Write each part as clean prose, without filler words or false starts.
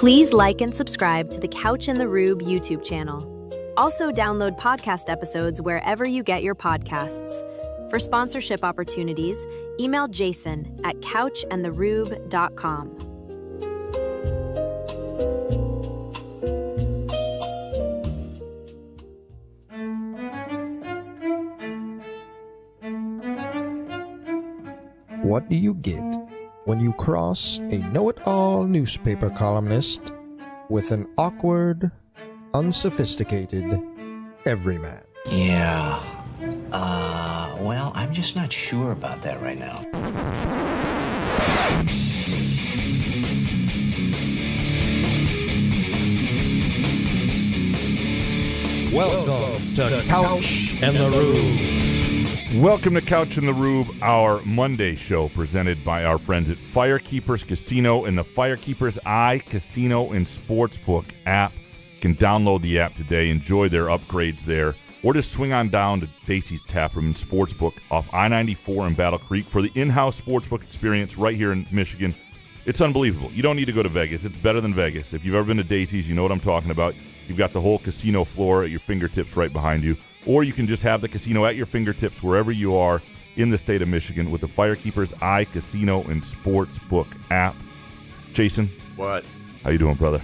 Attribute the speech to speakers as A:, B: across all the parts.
A: Please like and subscribe to the Couch and the Rube YouTube channel. Also download podcast episodes wherever you get your podcasts. For sponsorship opportunities, email Jason at couchandtherube.com.
B: What do you get when you cross a know-it-all newspaper columnist with an awkward, unsophisticated everyman?
C: Yeah. Well, I'm just not sure about that right now.
B: Welcome to Couch and the Rube.
D: Welcome to Couch and the Rube, our Monday show presented by our friends at Firekeepers Casino and the Firekeepers Casino and Sportsbook app. You can download the app today, enjoy their upgrades there, or just swing on down to Dacey's Taproom and Sportsbook off I-94 in Battle Creek for the in-house sportsbook experience right here in Michigan. It's unbelievable. You don't need to go to Vegas. It's better than Vegas. If you've ever been to Dacey's, you know what I'm talking about. You've got the whole casino floor at your fingertips right behind you. Or you can just have the casino at your fingertips wherever you are in the state of Michigan with the Firekeepers Casino and Sportsbook app. Jason.
E: What?
D: How you doing, brother?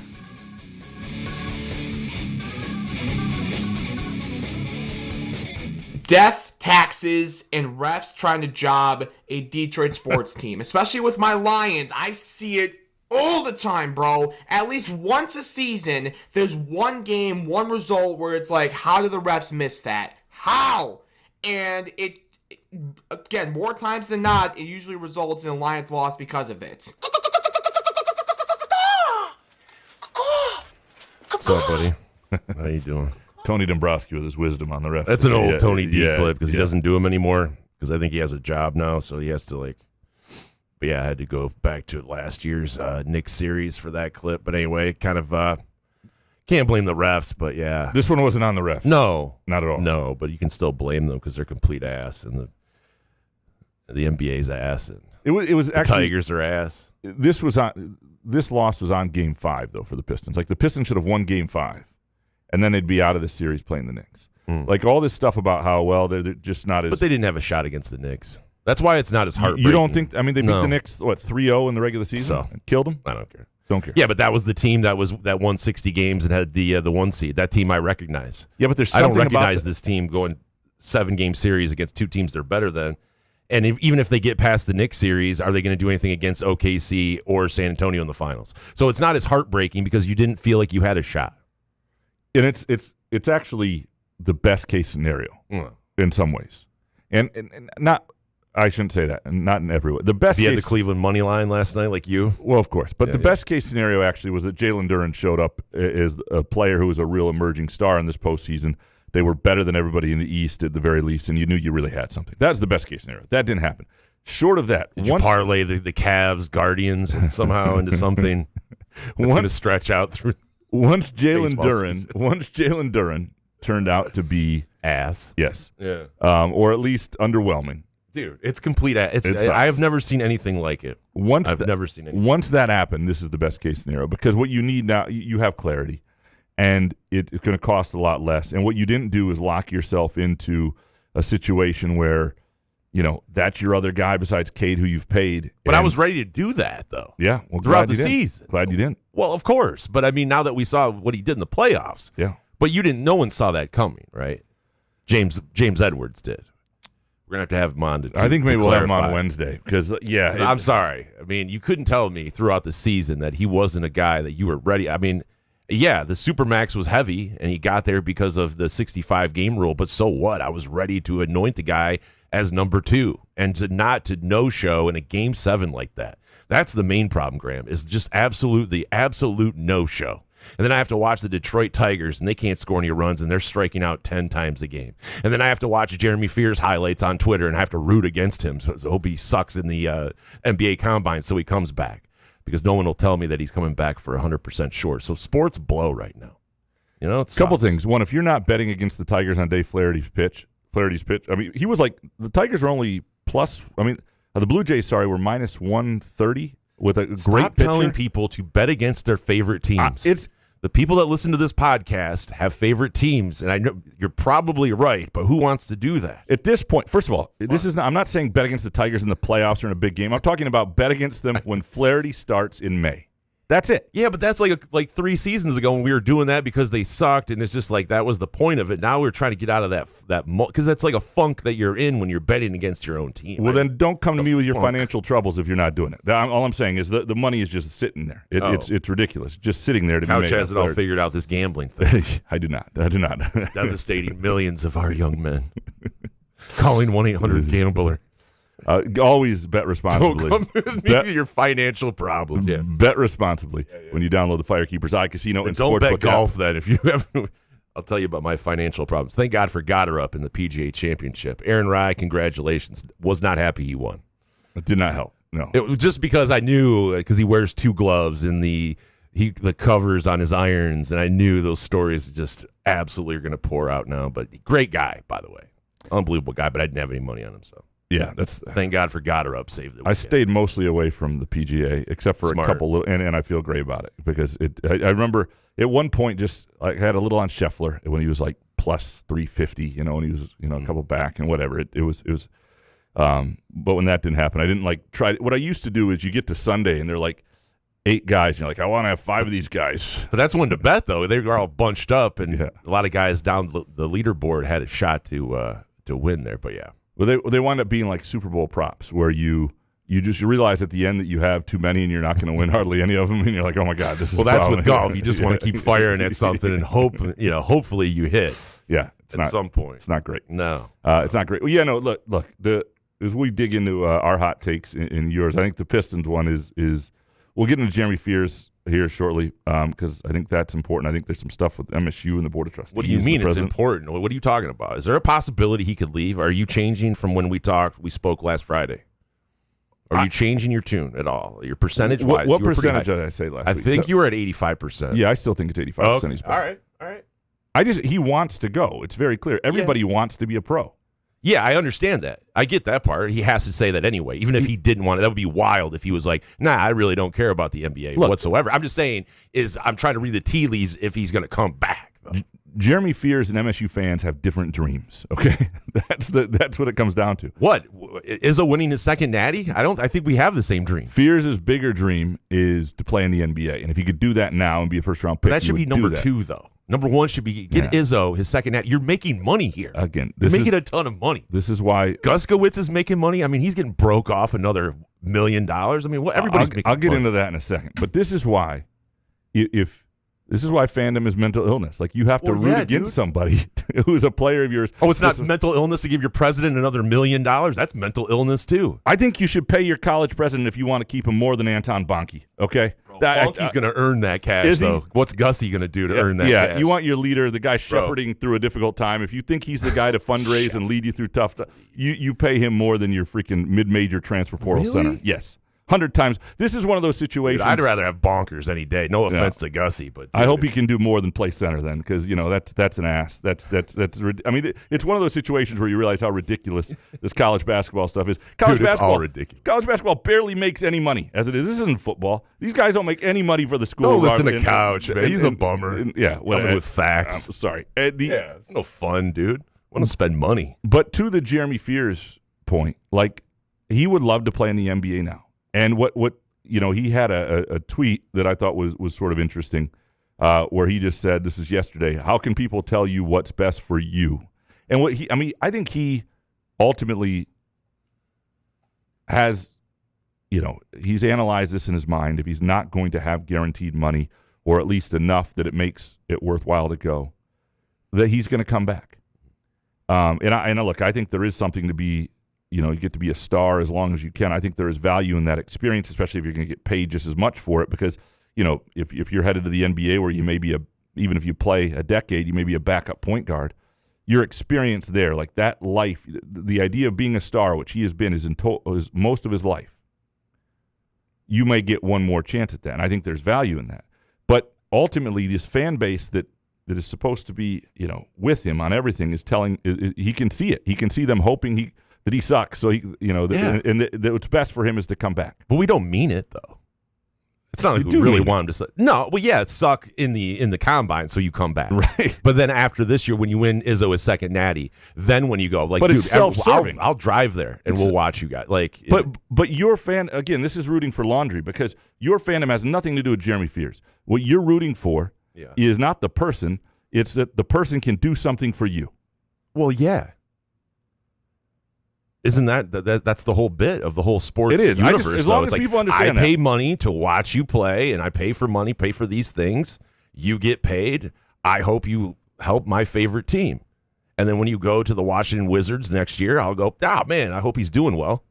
F: Death, taxes, and refs trying to job a Detroit sports team. Especially with my Lions, I see it all the time, bro. At least once a season, there's one game, one result where it's like, how do the refs miss that? How? And it again, more times than not, it usually results in a Lions loss because of it.
E: What's up, buddy? How you doing?
D: Tony Dombrowski with his wisdom on the refs.
E: That's an old Tony D
D: yeah,
E: clip because he doesn't do them anymore because I think he has a job now, so he has to But yeah, I had to go back to last year's Knicks series for that clip. But anyway, kind of can't blame the refs, but yeah.
D: This one wasn't on the refs.
E: No.
D: Not at all.
E: No, but you can still blame them because they're complete ass, and the NBA's ass, and
D: It was
E: the
D: actually,
E: Tigers are ass.
D: This loss was on Game 5, though, for the Pistons. Like, the Pistons should have won Game 5, and then they'd be out of the series playing the Knicks. Like, all this stuff about how, well, they're just not as...
E: But they didn't have a shot against the Knicks. That's why it's not as heartbreaking.
D: You don't think... I mean, they beat the Knicks, 3-0 in the regular season?
E: So.
D: And killed them?
E: I don't care.
D: Don't care.
E: Yeah, but that was the team that won 60 games and had the 1 seed. That team I recognize.
D: Yeah, but there's
E: I
D: something
E: don't recognize
D: about
E: this team going 7-game series against two teams they're better than. And even if they get past the Knicks series, are they going to do anything against OKC or San Antonio in the finals? So it's not as heartbreaking because you didn't feel like you had a shot.
D: And it's actually the best case scenario in some ways, and not. I shouldn't say that, and not in every way. The best.
E: You
D: case,
E: had the Cleveland money line last night, like you.
D: Well, of course, but the best case scenario actually was that Jalen Duren showed up as a player who was a real emerging star in this postseason. They were better than everybody in the East at the very least, and you knew you really had something. That's the best case scenario. That didn't happen. Short of that,
E: Did you parlay the Cavs, Guardians somehow into something that's going to stretch out through?
D: Once Jalen Duren turned out to be
E: ass.
D: Yes.
E: Yeah.
D: Or at least underwhelming.
E: Dude, it's complete ass. I have never seen anything like it. Never seen anything.
D: Once that happened, this is the best case scenario because what you need now, you have clarity, and it's going to cost a lot less. And what you didn't do is lock yourself into a situation where, that's your other guy besides Cade who you've paid.
E: But I was ready to do that, though.
D: Yeah. Well,
E: throughout the season.
D: Glad you didn't.
E: Well, of course. But, I mean, now that we saw what he did in the playoffs.
D: Yeah.
E: But no one saw that coming, right? James Edwards did. We're going to have him on
D: I think maybe we'll have him on Wednesday because,
E: I'm sorry. I mean, you couldn't tell me throughout the season that he wasn't a guy that you were ready. I mean, yeah, the Supermax was heavy, and he got there because of the 65-game rule, but so what? I was ready to anoint the guy as number 2 and to no-show in a Game 7 like that. That's the main problem, Graham, is just absolute no-show. And then I have to watch the Detroit Tigers, and they can't score any runs, and they're striking out 10 times a game. And then I have to watch Jeremy Fears highlights on Twitter and have to root against him. So I hope he sucks in the NBA Combine so he comes back, because no one will tell me that he's coming back for 100% short. So sports blow right now. A
D: couple things. One, if you're not betting against the Tigers on Dave Flaherty's pitch, I mean, he was like, the Tigers are only plus, I mean, the Blue Jays, were minus 130. with a great
E: Stop
D: pitcher.
E: telling people to bet against their favorite teams.
D: It's
E: the people that listen to this podcast have favorite teams, and I know you're probably right, but who wants to do that?
D: at this point. First of all, this is not, I'm not saying bet against the Tigers in the playoffs or in a big game. I'm talking about bet against them when Flaherty starts in May. That's it.
E: Yeah, but that's like 3 seasons ago when we were doing that because they sucked, and it's just like that was the point of it. Now we're trying to get out of that because that's like a funk that you're in when you're betting against your own team.
D: Well, then don't come to me with your financial troubles if you're not doing it. All I'm saying is the money is just sitting there. It's ridiculous, just sitting there to be made.
E: Couch has it all figured out. This gambling thing.
D: I do not. It's
E: devastating millions of our young men. Calling 1-800-GAMBLER.
D: Always bet responsibly.
E: Don't come with me with your financial problems. Yeah.
D: Bet responsibly when you download the Firekeepers iCasino and
E: don't
D: Sportsbook
E: bet golf
D: app.
E: then. If you have, I'll tell you about my financial problems. Thank God for Goddard up in the PGA Championship. Aaron Rai, congratulations. Was not happy he won.
D: It did not help. No,
E: it was just because I knew because he wears 2 gloves and the covers on his irons, and I knew those stories just absolutely are going to pour out now. But great guy, by the way, unbelievable guy. But I didn't have any money on him, so.
D: Yeah,
E: thank God for Goddard up. Saved the weekend.
D: I stayed mostly away from the PGA, except for
E: Smart.
D: a couple little, and I feel great about it because I remember at one point just I had a little on Scheffler when he was like plus 350, and he was a couple back and whatever. It was. But when that didn't happen, I didn't like try. What I used to do is you get to Sunday and they're like 8 guys, and you're like, I want to have 5 of these guys.
E: But that's one to bet though. They were all bunched up, and
D: Yeah.
E: a lot of guys down the leaderboard had a shot to win there. But yeah.
D: Well, they wind up being like Super Bowl props where you just realize at the end that you have too many and you're not going to win hardly any of them, and you're like, oh my God, this is.
E: Well, that's
D: with
E: with golf. You just want to keep firing at something and hope, hopefully you hit.
D: Yeah,
E: at some point.
D: It's not great.
E: No,
D: it's not great. Well, yeah, no. Look. As we dig into our hot takes in yours, I think the Pistons one is we'll get into Jeremy Fears here shortly because I think that's important. I think there's some stuff with MSU and the Board of Trustees.
E: What do you mean it's important? What are you talking about? Is there a possibility he could leave? Are you changing from when we spoke last Friday? Are you changing your tune at all? Your percentage-wise?
D: What percentage did I say last week?
E: I think you were at 85%.
D: Yeah, I still think it's 85%. He's pro.
E: All right.
D: He wants to go. It's very clear. Everybody wants to be a pro.
E: Yeah, I understand that. I get that part. He has to say that anyway. Even if he didn't want it, that would be wild if he was like, nah, I really don't care about the NBA whatsoever. I'm just saying I'm trying to read the tea leaves if he's going to come back.
D: Jeremy Fears and MSU fans have different dreams, okay? That's what it comes down to.
E: What? Izzo winning his second natty? I think we have the same dream.
D: Fears' bigger dream is to play in the NBA, and if he could do that now and be a first-round pick,
E: that should be number 2, though. Number 1 should be get Izzo his second natty. You're making money here.
D: Again,
E: you're making a ton of money.
D: This is why
E: Guskiewicz is making money. I mean, he's getting broke off another $1 million. I mean, everybody's making
D: I'll get
E: money.
D: into that in a second. But this is why this is why fandom is mental illness. Like, you have to root against somebody who's a player of yours.
E: Oh, it's not mental illness to give your president another $1 million? That's mental illness, too.
D: I think you should pay your college president if you want to keep him more than Anton Bonke, okay?
E: Bonke's going to earn that cash, though. What's Gussie going to do to earn that cash?
D: Yeah, you want your leader, the guy shepherding through a difficult time. If you think he's the guy to fundraise and lead you through tough stuff, you pay him more than your freaking mid-major transfer portal center. Yes. 100 times. This is one of those situations.
E: Dude, I'd rather have Bonkers any day. No offense to Gussie, but
D: I hope he can do more than play center then, because that's an ass. That's. I mean, it's one of those situations where you realize how ridiculous this college basketball stuff is.
E: It's all ridiculous.
D: College basketball barely makes any money as it is. This isn't football. These guys don't make any money for the school.
E: Don't listen to Couch, man. He's a bummer. With facts.
D: I'm sorry.
E: It's no fun, dude. I want to spend money.
D: But to the Jeremy Fears point, like, he would love to play in the NBA now. And what he had a tweet that I thought was sort of interesting, where he just said, this was yesterday, how can people tell you what's best for you? And I think he ultimately has, he's analyzed this in his mind. If he's not going to have guaranteed money, or at least enough that it makes it worthwhile to go, that he's going to come back. And look, I think there is something to be, you get to be a star as long as you can. I think there is value in that experience, especially if you're going to get paid just as much for it, because, if you're headed to the NBA where you may be even if you play a decade, you may be a backup point guard, your experience there, like that life, the idea of being a star, which he has been is most of his life, you may get one more chance at that. And I think there's value in that. But ultimately, this fan base that is supposed to be, with him on everything is telling, he can see it. He can see them hoping that he sucks. So, and that what's best for him is to come back.
E: But we don't mean it, though. It's not like we really want him to suck. No, well, yeah, it suck in the combine, so you come back.
D: Right.
E: But then after this year, when you win Izzo his second natty, then when you go, like,
D: but
E: dude,
D: it's self-serving.
E: I'll drive there and we'll watch you guys. Like,
D: but your fan, again, this is rooting for laundry because your fandom has nothing to do with Jeremy Fears. What you're rooting for is not the person, it's that the person can do something for you.
E: Well, yeah. Isn't that's the whole bit of the whole sports universe?
D: As long as people understand
E: I pay money to watch you play, and I pay for these things. You get paid. I hope you help my favorite team. And then when you go to the Washington Wizards next year, I'll go, man, I hope he's doing well.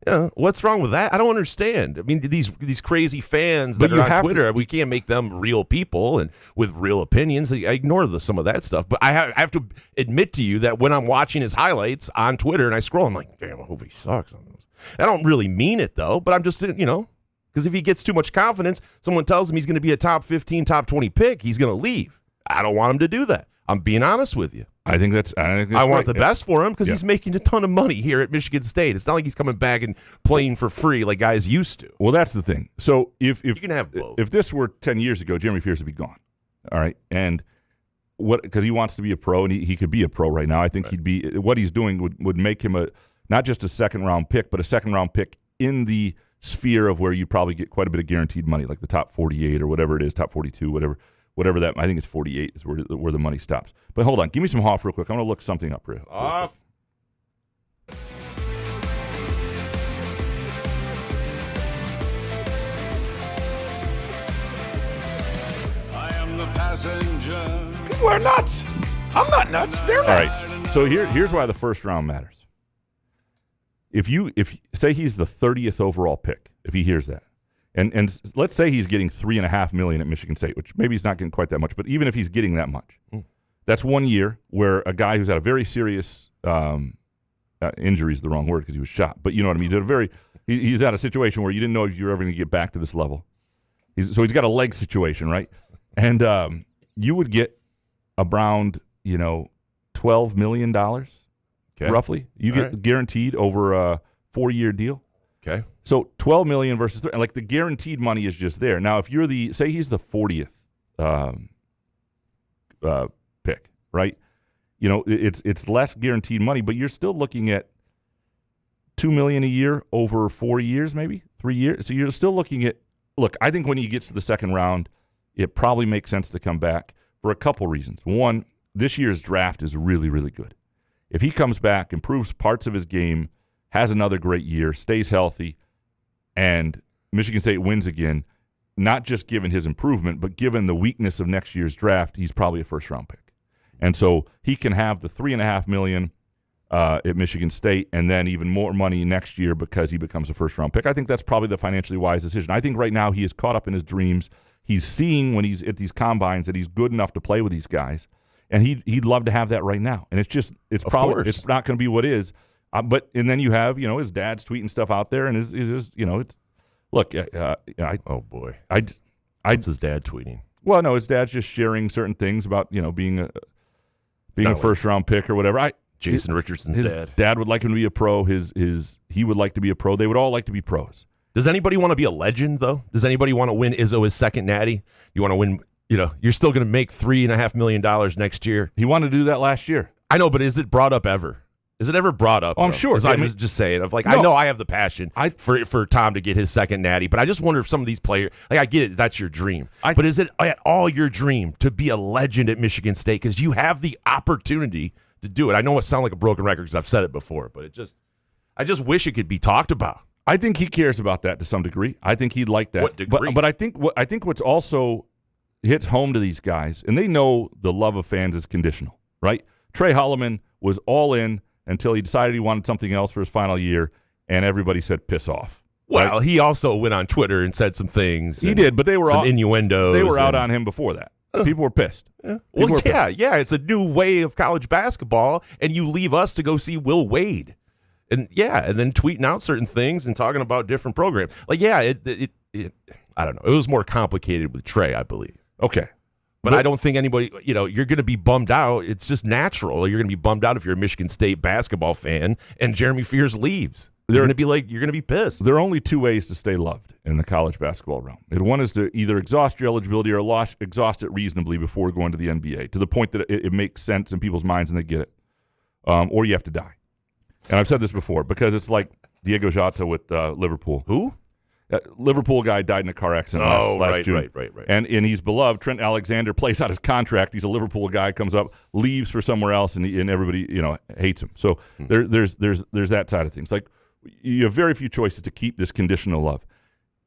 E: Yeah, what's wrong with that? I don't understand. I mean, these crazy fans that are on Twitter, we can't make them real people and with real opinions. I ignore some of that stuff. But I have to admit to you that when I'm watching his highlights on Twitter and I scroll, I'm like, damn, I hope he sucks on those. I don't really mean it, though, but I'm just, because if he gets too much confidence, someone tells him he's going to be a top 15, top 20 pick, he's going to leave. I don't want him to do that. I'm being honest with you.
D: I think that's
E: I want the best for him because he's making a ton of money here at Michigan State. It's not like he's coming back and playing for free like guys used to.
D: Well, that's the thing. So if
E: you can have both.
D: If this were 10 years ago, Jeremy Fears would be gone. All right, and because he wants to be a pro and he could be a pro right now. I think he'd be what he's doing would make him not just a second round pick, but a second round pick in the sphere of where you probably get quite a bit of guaranteed money, like the top 48 or whatever it is, top 42, whatever that, I think it's 48 is where the money stops. But hold on, give me some Hoff real quick. I'm going to look something up real quick.
E: Hoff.
G: I am the passenger.
H: People are nuts. I'm not nuts. They're nuts.
D: All right, so here's why the first round matters. If say he's the 30th overall pick, if he hears that, and let's say he's getting $3.5 million at Michigan State, which maybe he's not getting quite that much, but even if he's getting that much, that's 1 year where a guy who's had a very serious injury is the wrong word because he was shot, but you know what I mean. He's at a situation where you didn't know if you were ever going to get back to this level. So he's got a leg situation, right? And you would get around $12 million roughly. You get guaranteed over a 4-year deal.
E: Okay.
D: So $12 million versus like the guaranteed money is just there. Now, if you're say he's the 40th pick, right? It's less guaranteed money, but you're still looking at $2 million a year over 4 years, maybe 3 years. So you're still looking at. Look, I think when he gets to the second round, it probably makes sense to come back for a couple reasons. One, this year's draft is really, really good. If he comes back, improves parts of his game, has another great year, stays healthy, and Michigan State wins again, not just given his improvement, but given the weakness of next year's draft, he's probably a first-round pick. And so he can have the $3.5 million at Michigan State and then even more money next year because he becomes a first-round pick. I think that's probably the financially wise decision. I think right now he is caught up in his dreams. He's seeing when he's at these combines that he's good enough to play with these guys, and he'd love to have that right now. And it's not going to be what is. But then you have his dad's tweeting stuff out there, and his look.
E: Oh boy, what's his dad tweeting?
D: Well, no, his dad's just sharing certain things about being a first round pick or whatever.
E: Jason Richardson's
D: his dad would like him to be a pro. He would like to be a pro. They would all like to be pros.
E: Does anybody want to be a legend though? Does anybody want to win Izzo his second natty? You want to win? You're still going to make $3.5 million next year.
D: He wanted to do that last year.
E: I know, but is it brought up ever? Is it ever brought up?
D: Oh, I'm sure.
E: I was just saying. I know I have the passion for Tom to get his second natty, but I just wonder if some of these players, I get it, that's your dream. But is it at all your dream to be a legend at Michigan State? Because you have the opportunity to do it. I know it sounds like a broken record because I've said it before, but I just wish it could be talked about.
D: I think he cares about that to some degree. I think he'd like that.
E: What degree?
D: But I think what's also hits home to these guys, and they know the love of fans is conditional, right? Trey Holloman was all in until he decided he wanted something else for his final year, and everybody said, piss off.
E: Well,
D: right?
E: He also went on Twitter and said some things.
D: He did, but they were
E: some innuendos.
D: They were out on him before that. People were pissed.
E: Yeah. It's a new way of college basketball, and you leave us to go see Will Wade. And then tweeting out certain things and talking about different programs. I don't know. It was more complicated with Trey, I believe.
D: Okay.
E: But I don't think anybody, you're going to be bummed out. It's just natural. You're going to be bummed out if you're a Michigan State basketball fan and Jeremy Fears leaves. You're going to be pissed.
D: There are only two ways to stay loved in the college basketball realm. And one is to either exhaust your eligibility or exhaust it reasonably before going to the NBA, to the point that it makes sense in people's minds and they get it. Or you have to die. And I've said this before, because it's like Diego Jota with Liverpool.
E: Who?
D: Liverpool guy died in a car accident last June.
E: Right.
D: And he's beloved. Trent Alexander plays out his contract. He's a Liverpool guy, comes up, leaves for somewhere else, and everybody hates him. So there's that side of things. Like, you have very few choices to keep this conditional love.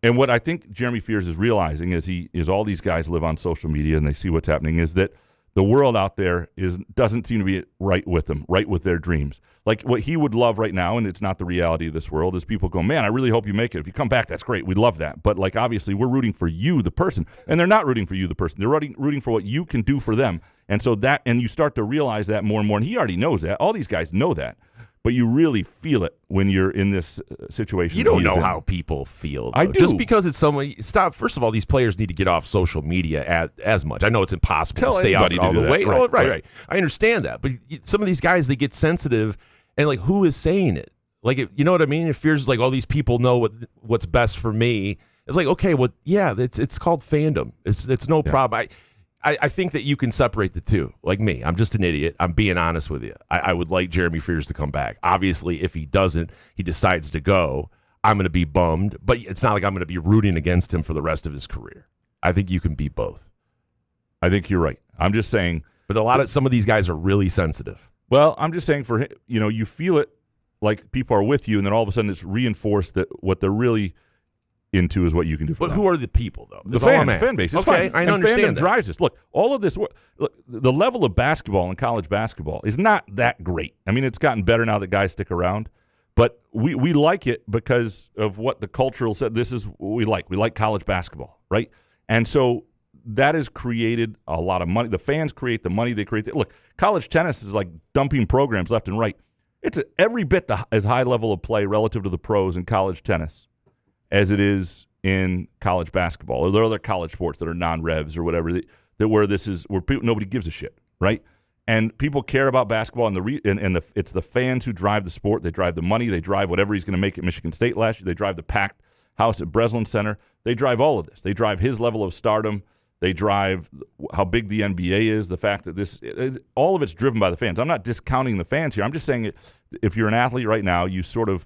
D: And what I think Jeremy Fears is realizing is all these guys live on social media and they see what's happening, is that the world out there doesn't seem to be right with them, right with their dreams. Like, what he would love right now, and it's not the reality of this world, is people go, man, I really hope you make it. If you come back, that's great. We'd love that. But, like, obviously we're rooting for you, the person. And they're not rooting for you, the person. They're rooting for what you can do for them. And so you start to realize that more and more. And he already knows that. All these guys know that. But you really feel it when you're in this situation.
E: You don't know how people feel, though.
D: I do.
E: Just because it's someone. Stop. First of all, these players need to get off social media as much. I know it's impossible to stay off all the way. Right. I understand that. But some of these guys, they get sensitive, and like, who is saying it? Like, you know what I mean? It fears like all these people know what's best for me. It's like, okay, well, yeah, it's called fandom. It's no problem. I think that you can separate the two. Like me, I'm just an idiot. I'm being honest with you. I would like Jeremy Fears to come back. Obviously, if he doesn't, he decides to go, I'm going to be bummed. But it's not like I'm going to be rooting against him for the rest of his career. I think you can be both.
D: I think you're right. I'm just saying.
E: But some of these guys are really sensitive.
D: Well, I'm just saying, for you feel it like people are with you, and then all of a sudden it's reinforced that what they're really into is what you can do for them.
E: But who are the people, though?
D: The fan base. It's
E: okay,
D: fine.
E: I understand
D: that. Drives us. Look, all of this. Look, the level of basketball and college basketball is not that great. I mean, it's gotten better now that guys stick around, but we like it because of what the cultural said. This is what we like. We like college basketball, right? And so that has created a lot of money. The fans create the money. They create. Look, college tennis is like dumping programs left and right. It's every bit as high level of play relative to the pros in college tennis as it is in college basketball, or there are other college sports that are non-revs or whatever, where nobody gives a shit, right? And people care about basketball, and it's the fans who drive the sport. They drive the money. They drive whatever he's going to make at Michigan State last year. They drive the packed house at Breslin Center. They drive all of this. They drive his level of stardom. They drive how big the NBA is, the fact that all of it's driven by the fans. I'm not discounting the fans here. I'm just saying if you're an athlete right now, you sort of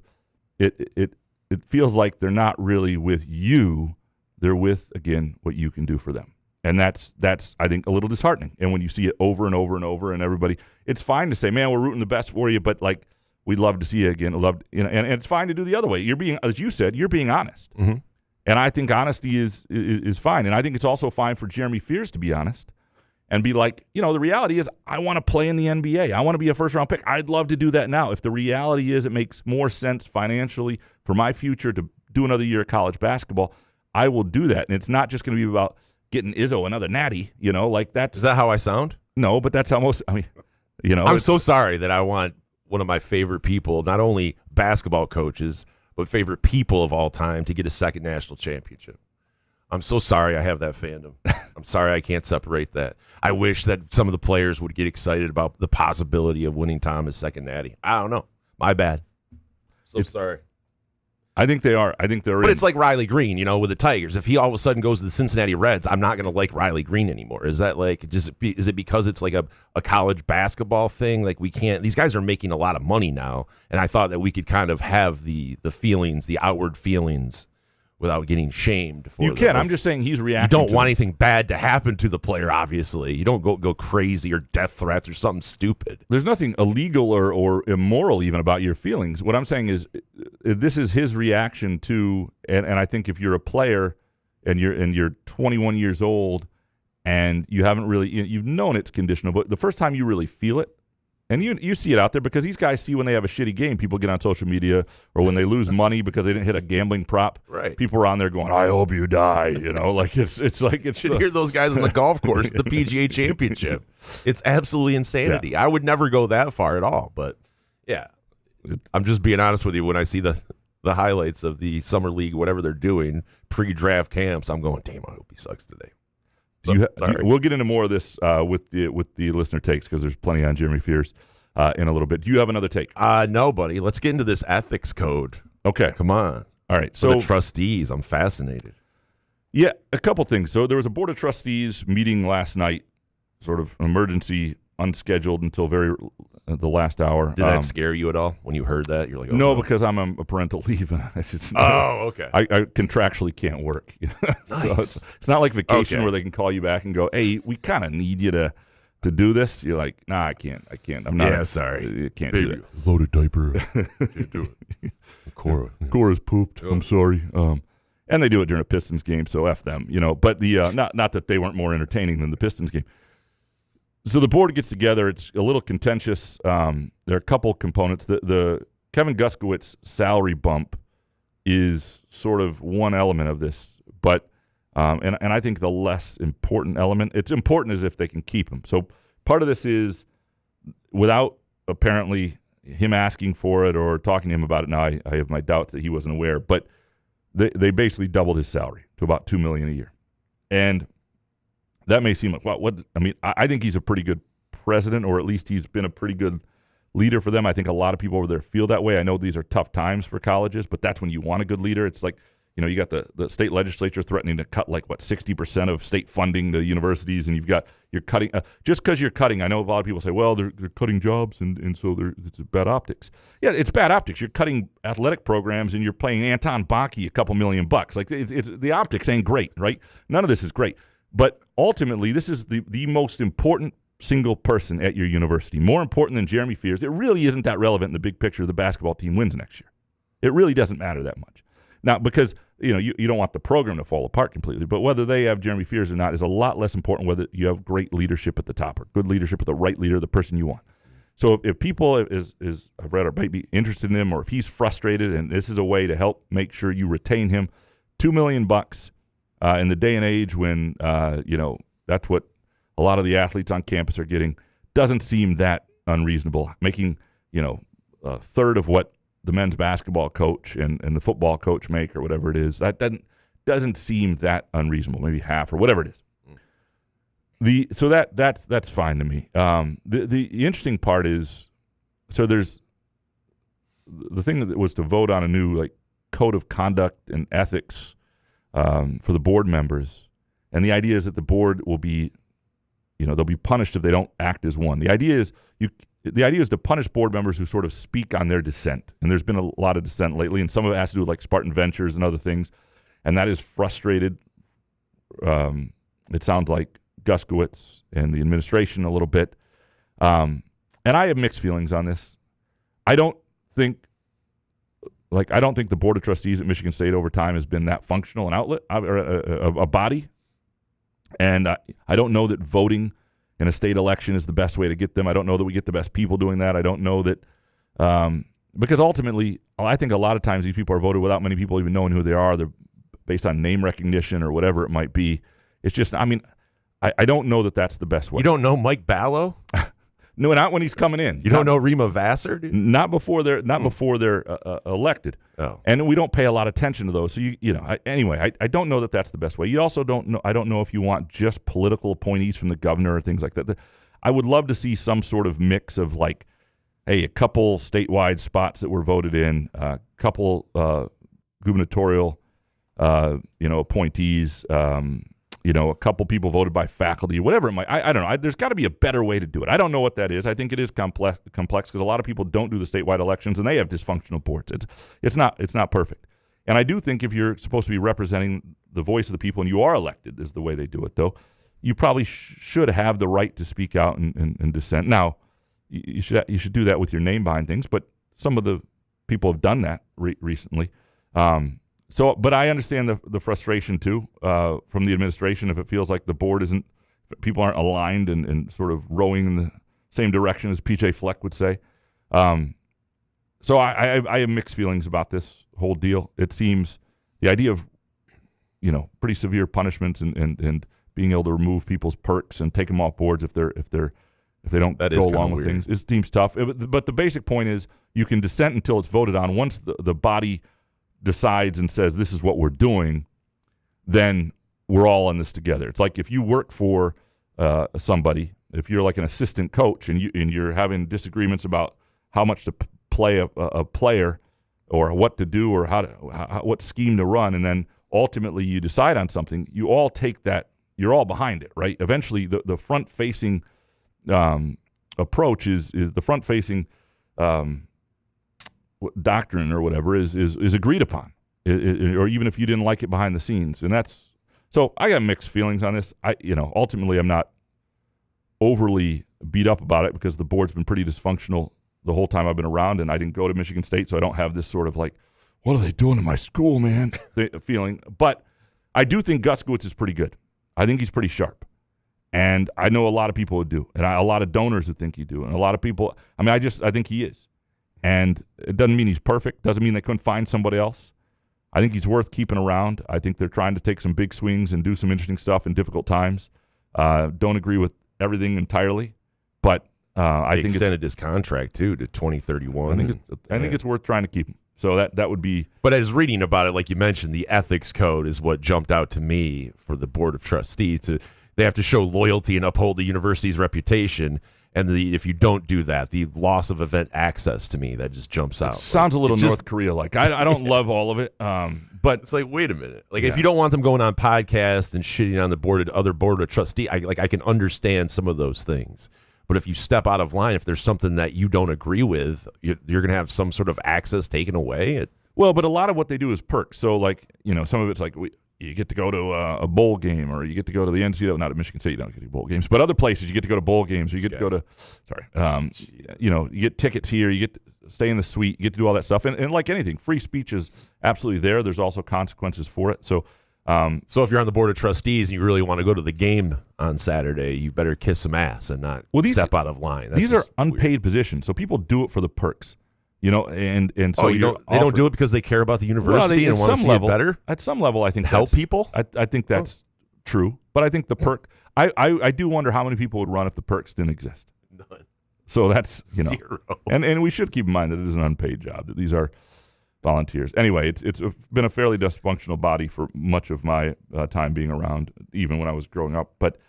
D: it feels like they're not really with you. They're with, again, what you can do for them. And that's I think, a little disheartening. And when you see it over and over and over, and everybody, it's fine to say, man, we're rooting the best for you, but like, we'd love to see you again. And it's fine to do the other way. You're being, as you said, you're being honest.
E: Mm-hmm.
D: And I think honesty is fine. And I think it's also fine for Jeremy Fears to be honest and be like, the reality is I want to play in the NBA. I want to be a first-round pick. I'd love to do that now. If the reality is it makes more sense financially for my future to do another year of college basketball, I will do that. And it's not just going to be about getting Izzo another natty, like that's...
E: Is that how I sound?
D: No, but that's how most...
E: I'm so sorry that I want one of my favorite people, not only basketball coaches, but favorite people of all time, to get a second national championship. I'm so sorry I have that fandom. I'm sorry I can't separate that. I wish that some of the players would get excited about the possibility of winning Thomas' second natty. I don't know. My bad. Sorry.
D: I think they are. I think they're
E: But it's like Riley Green, with the Tigers. If he all of a sudden goes to the Cincinnati Reds, I'm not going to like Riley Green anymore. Is that like, is it because it's like a college basketball thing? Like, we can't, these guys are making a lot of money now, and I thought that we could kind of have the feelings, the outward feelings, without getting shamed for
D: you can. I'm just saying he's reacting.
E: You don't want anything bad to happen to the player, obviously. You don't go crazy or death threats or something stupid.
D: There's nothing illegal or immoral even about your feelings. What I'm saying is this is his reaction to, and I think if you're a player and you're 21 years old and you haven't really, you've known it's conditional, but the first time you really feel it, and you see it out there because these guys see when they have a shitty game, people get on social media, or when they lose money because they didn't hit a gambling prop.
E: Right.
D: People are on there going, I hope you die. Like it's like it's.
E: You should hear those guys on the golf course, the PGA Championship. It's absolutely insanity. Yeah. I would never go that far at all, but yeah, I'm just being honest with you. When I see the highlights of the summer league, whatever they're doing, pre-draft camps, I'm going, damn, I hope he sucks today.
D: We'll get into more of this with the listener takes because there's plenty on Jeremy Fears in a little bit. Do you have another take?
E: No, buddy. Let's get into this ethics code
D: Okay.
E: Come on.
D: All right.
E: So
D: So
E: the trustees, I'm fascinated.
D: yeah, a couple things. So there was a Board of Trustees meeting last night, sort of emergency, unscheduled until the last hour.
E: Did that scare you at all when you heard that? You're like, oh,
D: no, because I'm a parental leave. And it's just
E: okay.
D: I contractually can't work. So
E: Nice.
D: it's not like vacation
E: Okay.
D: where they can call you back and go, hey, we kind of need you to do this. You're like, nah, I can't. I'm not.
E: Yeah, sorry.
D: I can't do
E: Baby,
D: that.
E: loaded diaper. Can't do it. Cora.
D: Cora's pooped. I'm sorry. And they do it during a Pistons game, so F them, But the not that they weren't more entertaining than the Pistons game. So the board gets together. It's a little contentious. There are a couple components. The Kevin Guskiewicz salary bump is sort of one element of this, but and I think the less important element. It's important as if they can keep him. So part of this is without apparently him asking for it or talking to him about it. Now I have my doubts that he wasn't aware, but they basically doubled his salary to about $2 million a year, and that may seem like I think he's a pretty good president, or at least he's been a pretty good leader for them. I think a lot of people over there feel that way. I know these are tough times for colleges, but that's when you want a good leader. It's like, you got the state legislature threatening to cut 60% of state funding to universities, and you're cutting just because you're cutting. I know a lot of people say, well, they're cutting jobs, and so it's bad optics. Yeah, it's bad optics. You're cutting athletic programs, and you're paying Anton Baki a couple $1 million. Like it's the optics ain't great, right? None of this is great. But ultimately, this is the most important single person at your university, more important than Jeremy Fears. It really isn't that relevant in the big picture of the basketball team wins next year. It really doesn't matter that much. Now, because you don't want the program to fall apart completely, but whether they have Jeremy Fears or not is a lot less important whether you have great leadership at the top or good leadership with the right leader, the person you want. So if people I've read or might be interested in him, or if he's frustrated, and this is a way to help make sure you retain him, $2 million in the day and age when that's what a lot of the athletes on campus are getting, doesn't seem that unreasonable. Making a third of what the men's basketball coach and the football coach make, or whatever it is, that doesn't seem that unreasonable. Maybe half or whatever it is. So that's fine to me. The interesting part is, so there's the thing that was to vote on a new code of conduct and ethics for the board members, and the idea is that the board will be, they'll be punished if they don't act as one. The idea is to punish board members who sort of speak on their dissent, and there's been a lot of dissent lately, and some of it has to do with Spartan Ventures and other things, and that is frustrated. It sounds like Guskiewicz and the administration a little bit, and I have mixed feelings on this. I don't think the Board of Trustees at Michigan State over time has been that functional an outlet or a body. And I don't know that voting in a state election is the best way to get them. I don't know that we get the best people doing that. I don't know that because ultimately, I think a lot of times these people are voted without many people even knowing who they are. They're based on name recognition or whatever it might be. It's just, I don't know that that's the best way.
E: You don't know Mike Ballo?
D: No, not when he's coming in.
E: You don't know Rima Vassar, dude?
D: Not before they're elected.
E: Oh.
D: And we don't pay a lot of attention to those. So I don't know that that's the best way. You also don't know. I don't know if you want just political appointees from the governor or things like that. I would love to see some sort of mix of a couple statewide spots that were voted in, a couple gubernatorial, appointees. A couple people voted by faculty, whatever it might. I don't know. There's got to be a better way to do it. I don't know what that is. I think it is complex because a lot of people don't do the statewide elections and they have dysfunctional boards. It's not perfect. And I do think if you're supposed to be representing the voice of the people and you are elected, is the way they do it, though, you probably should have the right to speak out and dissent. Now, you should do that with your name behind things, but some of the people have done that recently. But I understand the frustration too from the administration if it feels like the board people aren't aligned and sort of rowing in the same direction as PJ Fleck would say. So I have mixed feelings about this whole deal. It seems the idea of pretty severe punishments and being able to remove people's perks and take them off boards if they don't go along with things, it seems tough. But the basic point is you can dissent until it's voted on. Once the body decides and says this is what we're doing, then we're all in this together. It's like if you work for somebody, if you're like an assistant coach and you're having disagreements about how much to play a player, or what to do or what scheme to run, and then ultimately you decide on something, you all take that, you're all behind it, right? Eventually the front-facing approach is the front-facing doctrine or whatever is agreed upon, or even if you didn't like it behind the scenes. And that's, so I got mixed feelings on this. Ultimately I'm not overly beat up about it because the board's been pretty dysfunctional the whole time I've been around, and I didn't go to Michigan State, so I don't have this sort of like, what are they doing in my school, man, feeling. But I do think Guskiewicz is pretty good. I think he's pretty sharp. And I know a lot of people who do, and a lot of donors who think he do, and a lot of people, I think he is. And it doesn't mean he's perfect, doesn't mean they couldn't find somebody else. I think he's worth keeping around. I think they're trying to take some big swings and do some interesting stuff in difficult times. Don't agree with everything entirely, but I think
E: extended his contract too to 2031.
D: I think it's worth trying to keep him. So that would be.
E: But I was reading about it, like you mentioned, the ethics code is what jumped out to me for the Board of Trustees. They have to show loyalty and uphold the university's reputation. And if you don't do that, the loss of event access to me, that just jumps out.
D: Sounds a little North Korea-like. I don't love all of it, but
E: it's like, wait a minute. Like, if you don't want them going on podcasts and shitting on the other Board of Trustees, I can understand some of those things. But if you step out of line, if there's something that you don't agree with, you're going to have some sort of access taken away.
D: Well, but a lot of what they do is perks. So, like, some of it's like you get to go to a bowl game, or you get to go to the NCAA. Not at Michigan State, you don't get to bowl games, but other places you get to go to bowl games, or you get to go to. You get tickets here, you get to stay in the suite, you get to do all that stuff, and like anything, free speech is absolutely there. There's also consequences for it. So
E: if you're on the Board of Trustees and you really want to go to the game on Saturday, you better kiss some ass and not step out of line.
D: These are unpaid positions, so people do it for the perks. And so
E: they don't do it because they care about the university and want to see it better?
D: At some level, I think
E: help people?
D: I think that's true. But I think the perk, I do wonder how many people would run if the perks didn't exist.
E: None.
D: So that's,
E: Zero.
D: And we should keep in mind that it is an unpaid job, that these are volunteers. Anyway, it's been a fairly dysfunctional body for much of my time being around, even when I was growing up. But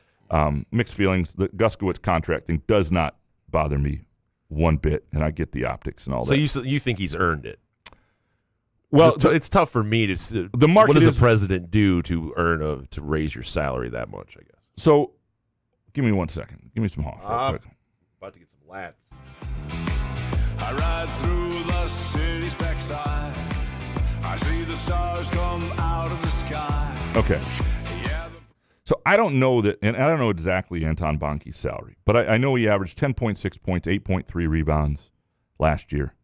D: mixed feelings. The Guskiewicz contract thing does not bother me one bit, and I get the optics and all that.
E: So you think he's earned it?
D: Well,
E: it's tough for me to.
D: The market.
E: What does a president do to raise your salary that much? I guess.
D: So, give me 1 second. Give me some Hoff.
E: About to get some lats.
G: I ride through the city's backside. I see the stars come out of the sky.
D: Okay. So I don't know that, and I don't know exactly Anton Bonke's salary, but I know he averaged 10.6 points, 8.3 rebounds last year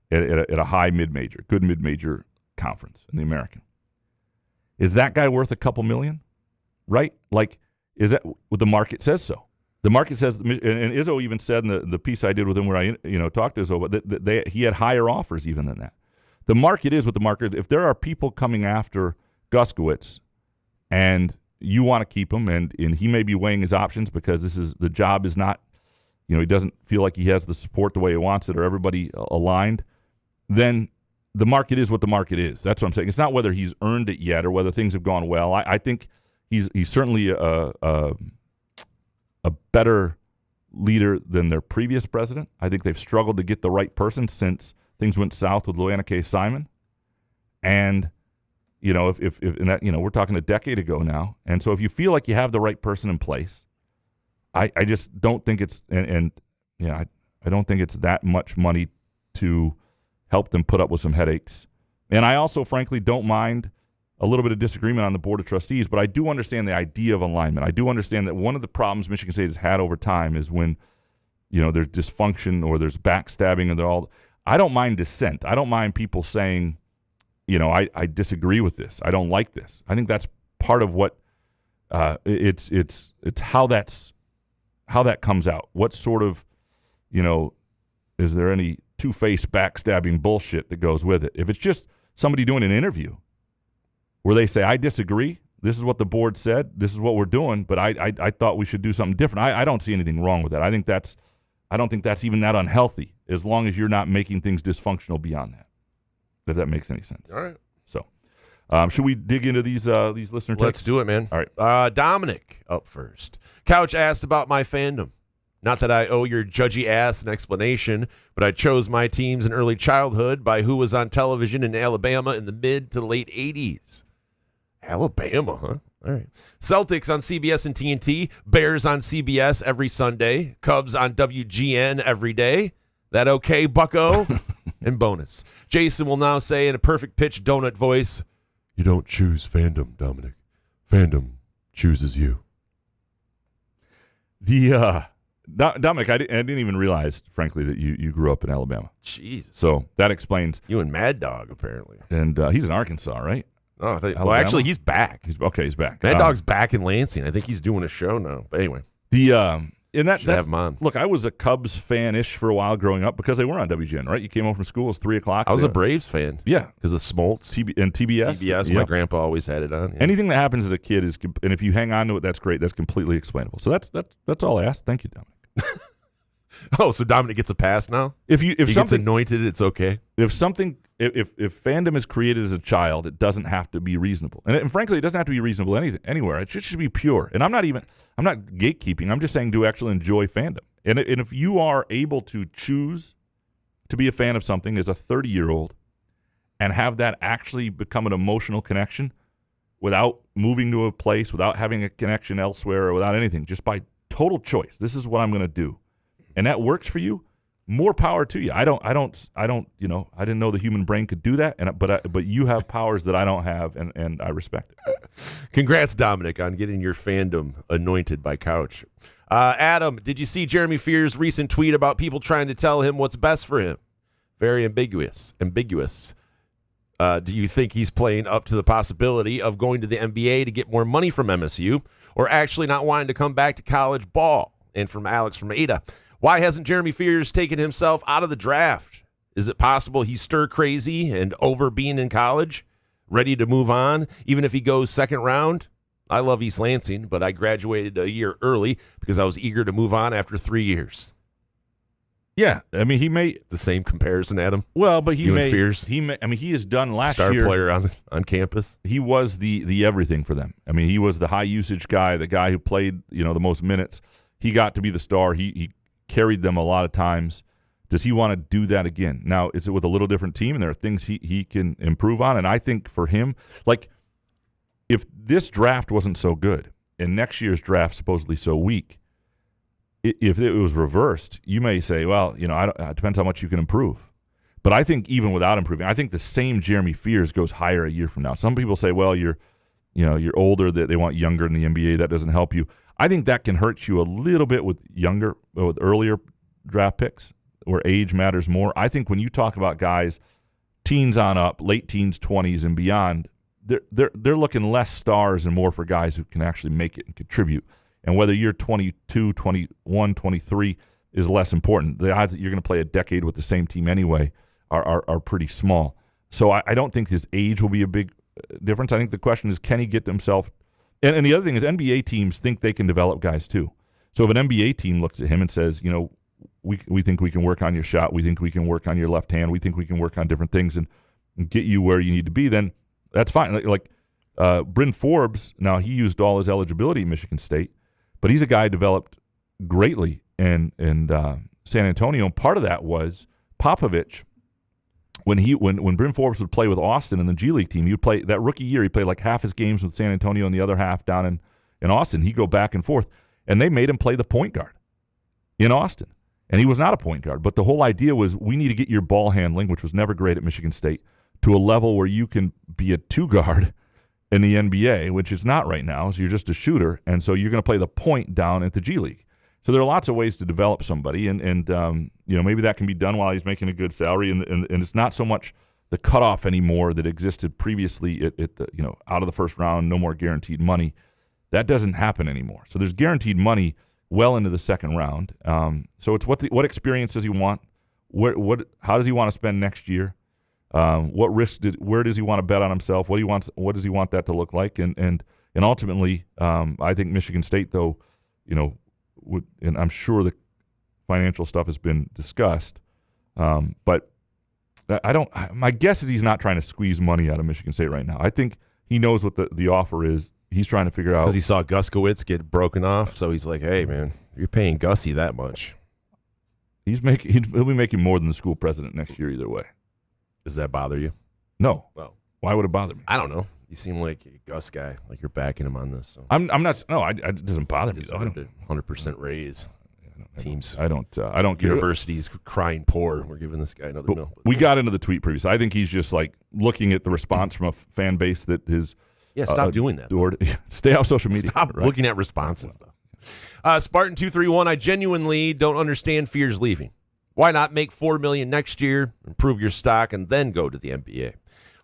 D: at a high mid-major, good mid-major conference in the American. Is that guy worth a couple million? Right? Like, is that what the market says so? The market says, and Izzo even said in the piece I did with him where I talked to Izzo, that he had higher offers even than that. The market is what the market is. If there are people coming after Guskiewicz and you want to keep him, and he may be weighing his options because the job is not, he doesn't feel like he has the support the way he wants it or everybody aligned, then the market is what the market is. That's what I'm saying. It's not whether he's earned it yet or whether things have gone well. I think he's certainly a better leader than their previous president. I think they've struggled to get the right person since things went south with Loanna K. Simon. And if in that, we're talking a decade ago now. And so if you feel like you have the right person in place, I just don't think it's, I don't think it's that much money to help them put up with some headaches. And I also, frankly, don't mind a little bit of disagreement on the Board of Trustees, but I do understand the idea of alignment. I do understand that one of the problems Michigan State has had over time is when, there's dysfunction or there's backstabbing and I don't mind dissent. I don't mind people saying, I disagree with this. I don't like this. I think that's part of what it's how that comes out. What sort of, is there any two-faced backstabbing bullshit that goes with it? If it's just somebody doing an interview where they say, I disagree, this is what the board said, this is what we're doing, but I thought we should do something different. I don't see anything wrong with that. I don't think that's even that unhealthy, as long as you're not making things dysfunctional beyond that. If that makes any sense.
E: All right.
D: So, should we dig into these listener texts?
E: Let's do it, man.
D: All right.
E: Dominic up first. Couch asked about my fandom. Not that I owe your judgy ass an explanation, but I chose my teams in early childhood by who was on television in Alabama in the mid to late 80s. Alabama, huh? All right. Celtics on CBS and TNT. Bears on CBS every Sunday. Cubs on WGN every day. That okay, bucko? And bonus. Jason will now say in a perfect pitch donut voice, "You don't choose fandom, Dominic. Fandom chooses you."
D: Dominic, I didn't even realize, frankly, that you grew up in Alabama.
E: Jesus.
D: So that explains.
E: You and Mad Dog, apparently.
D: And he's in Arkansas, right?
E: Oh, well, actually, he's back.
D: He's back.
E: Mad Dog's back in Lansing. I think he's doing a show now. But anyway.
D: That's
E: have him on.
D: Look, I was a Cubs fan-ish for a while growing up because they were on WGN, right? You came home from school, it was 3 o'clock.
E: I was a Braves fan.
D: Yeah.
E: Because of Smoltz.
D: And TBS.
E: TBS, my grandpa always had it on. Yeah.
D: Anything that happens as a kid is, and if you hang on to it, that's great. That's completely explainable. So that's all I asked. Thank you, Dominic.
E: Oh, so Dominic gets a pass now? If he gets anointed, it's okay?
D: If fandom is created as a child, it doesn't have to be reasonable. And frankly, it doesn't have to be reasonable anywhere. It should be pure. And I'm not gatekeeping. I'm just saying do actually enjoy fandom. And if you are able to choose to be a fan of something as a 30-year-old and have that actually become an emotional connection without moving to a place, without having a connection elsewhere, or without anything, just by total choice, this is what I'm going to do, and that works for you, more power to you. I didn't know the human brain could do that, but you have powers that I don't have, and I respect it.
E: Congrats, Dominic, on getting your fandom anointed by Couch. Adam, did you see Jeremy Fears' recent tweet about people trying to tell him what's best for him? Very ambiguous. Do you think he's playing up to the possibility of going to the NBA to get more money from MSU, or actually not wanting to come back to college ball? And from Alex from Ada, why hasn't Jeremy Fears taken himself out of the draft? Is it possible he's stir crazy and over being in college, ready to move on, even if he goes second round? I love East Lansing, but I graduated a year early because I was eager to move on after 3 years.
D: Yeah, I mean, he may
E: the same comparison, Adam.
D: Well, but he may.
E: Fears.
D: He may. I mean, he has done last
E: year.
D: Star
E: player on campus.
D: He was the everything for them. I mean, he was the high usage guy, the guy who played the most minutes. He got to be the star. He carried them a lot of times. Does he want to do that again? Now, is it with a little different team, and there are things he can improve on? And I think for him, like, if this draft wasn't so good and next year's draft supposedly so weak, if it was reversed, you may say, well, it depends how much you can improve. But I think even without improving, I think the same Jeremy Fears goes higher a year from now. Some people say, well, you're older, that they want younger in the NBA. That doesn't help you. I think that can hurt you a little bit with earlier draft picks where age matters more. I think when you talk about guys, teens on up, late teens, 20s and beyond, they're looking less stars and more for guys who can actually make it and contribute. And whether you're 22, 21, 23 is less important. The odds that you're going to play a decade with the same team anyway are pretty small. So I don't think his age will be a big difference. I think the question is, can he get himself – and the other thing is NBA teams think they can develop guys too. So if an NBA team looks at him and says, we think we can work on your shot, we think we can work on your left hand, we think we can work on different things and get you where you need to be, then that's fine. Like Bryn Forbes, now he used all his eligibility at Michigan State, but he's a guy developed greatly in San Antonio. And part of that was Popovich. When Bryn Forbes would play with Austin in the G League team, he would play that rookie year. He played like half his games with San Antonio and the other half down in Austin. He'd go back and forth, and they made him play the point guard in Austin. And he was not a point guard, but the whole idea was we need to get your ball handling, which was never great at Michigan State, to a level where you can be a two guard in the NBA, which it's not right now. So you're just a shooter, and so you're going to play the point down at the G League. So there are lots of ways to develop somebody, and maybe that can be done while he's making a good salary, and it's not so much the cutoff anymore that existed previously at the out of the first round, no more guaranteed money. That doesn't happen anymore. So there's guaranteed money well into the second round. So it's what experience does he want? How does he want to spend next year? What risk? Where does he want to bet on himself? What does he want that to look like? And ultimately, I think Michigan State, though, and I'm sure the financial stuff has been discussed, but my guess is he's not trying to squeeze money out of Michigan State right now. I think he knows what the offer is. He's trying to figure out.
E: Because he saw Guskiewicz get broken off, so he's like, hey, man, you're paying Gussie that much.
D: He'll be making more than the school president next year either way.
E: Does that bother you?
D: No.
E: Well,
D: why would it bother me?
E: I don't know. You seem like a Gus guy, like you're backing him on this. So.
D: I'm not. No, it doesn't bother me. Though.
E: 100% raise. Teams.
D: I don't care.
E: University's crying poor. We're giving this guy another mill.
D: We got into the tweet previously. I think he's just like looking at the response from a fan base that is.
E: Yeah, stop doing that.
D: Stay off social media.
E: Stop looking at responses, though. Spartan 231. I genuinely don't understand Fears leaving. Why not make $4 million next year, improve your stock, and then go to the NBA?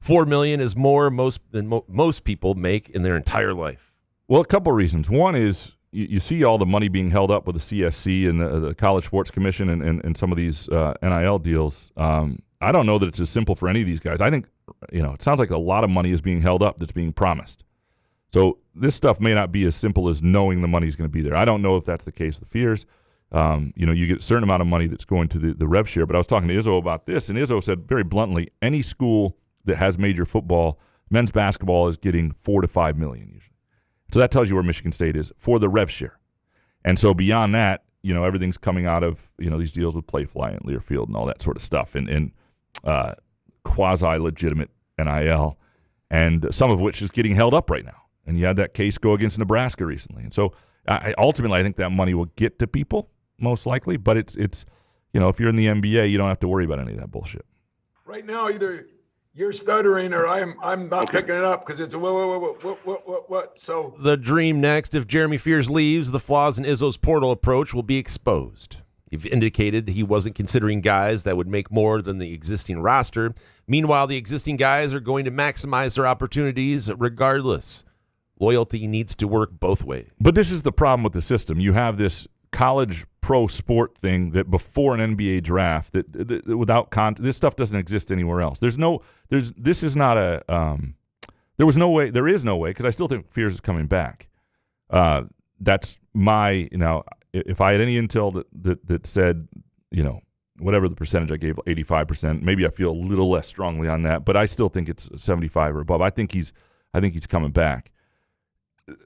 E: $4 million is more than most people make in their entire life.
D: Well, a couple of reasons. One is you see all the money being held up with the CSC and the College Sports Commission and some of these NIL deals. I don't know that it's as simple for any of these guys. I think, it sounds like a lot of money is being held up that's being promised. So this stuff may not be as simple as knowing the money's going to be there. I don't know if that's the case with Fears. You get a certain amount of money that's going to the rev share. But I was talking to Izzo about this, and Izzo said very bluntly, any school that has major football, men's basketball is getting $4 to $5 million usually. So that tells you where Michigan State is for the rev share. And so beyond that, everything's coming out of these deals with Playfly and Learfield and all that sort of stuff, and quasi-legitimate NIL, and some of which is getting held up right now. And you had that case go against Nebraska recently. And so ultimately, I think that money will get to people most likely. But it's if you're in the NBA, you don't have to worry about any of that bullshit.
H: Right now, either you're stuttering or I'm not picking it up because it's a what. So
E: the dream next, if Jeremy Fears leaves, the flaws in Izzo's portal approach will be exposed. You've indicated he wasn't considering guys that would make more than the existing roster. Meanwhile, the existing guys are going to maximize their opportunities regardless. Loyalty needs to work both ways.
D: But this is the problem with the system. You have this college pro sport thing that before an NBA draft that without this stuff doesn't exist anywhere else. There is no way because I still think Fears is coming back. That's my if I had any intel that said whatever the percentage I gave, 85%, maybe I feel a little less strongly on that, but I still think it's 75 or above. I think he's coming back.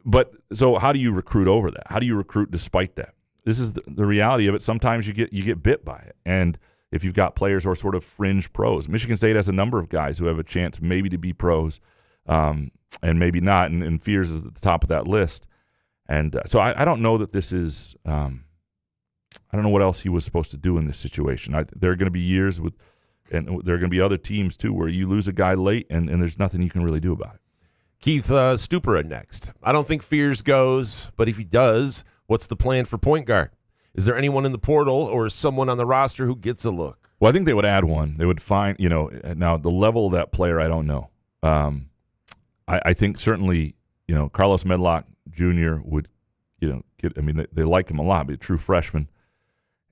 D: But so how do you recruit over that? How do you recruit despite that? This is the reality of it. Sometimes you get bit by it. And if you've got players who are sort of fringe pros, Michigan State has a number of guys who have a chance maybe to be pros and maybe not. And Fears is at the top of that list. And so I don't know that this is I don't know what else he was supposed to do in this situation. There are going to be years and there are going to be other teams too where you lose a guy late and there's nothing you can really do about it.
E: Keith Stupera next. I don't think Fears goes, but if he does, what's the plan for point guard? Is there anyone in the portal or someone on the roster who gets a look?
D: Well, I think they would add one. They would find, now the level of that player, I don't know. I think certainly, Carlos Medlock Jr. would, they like him a lot, be a true freshman.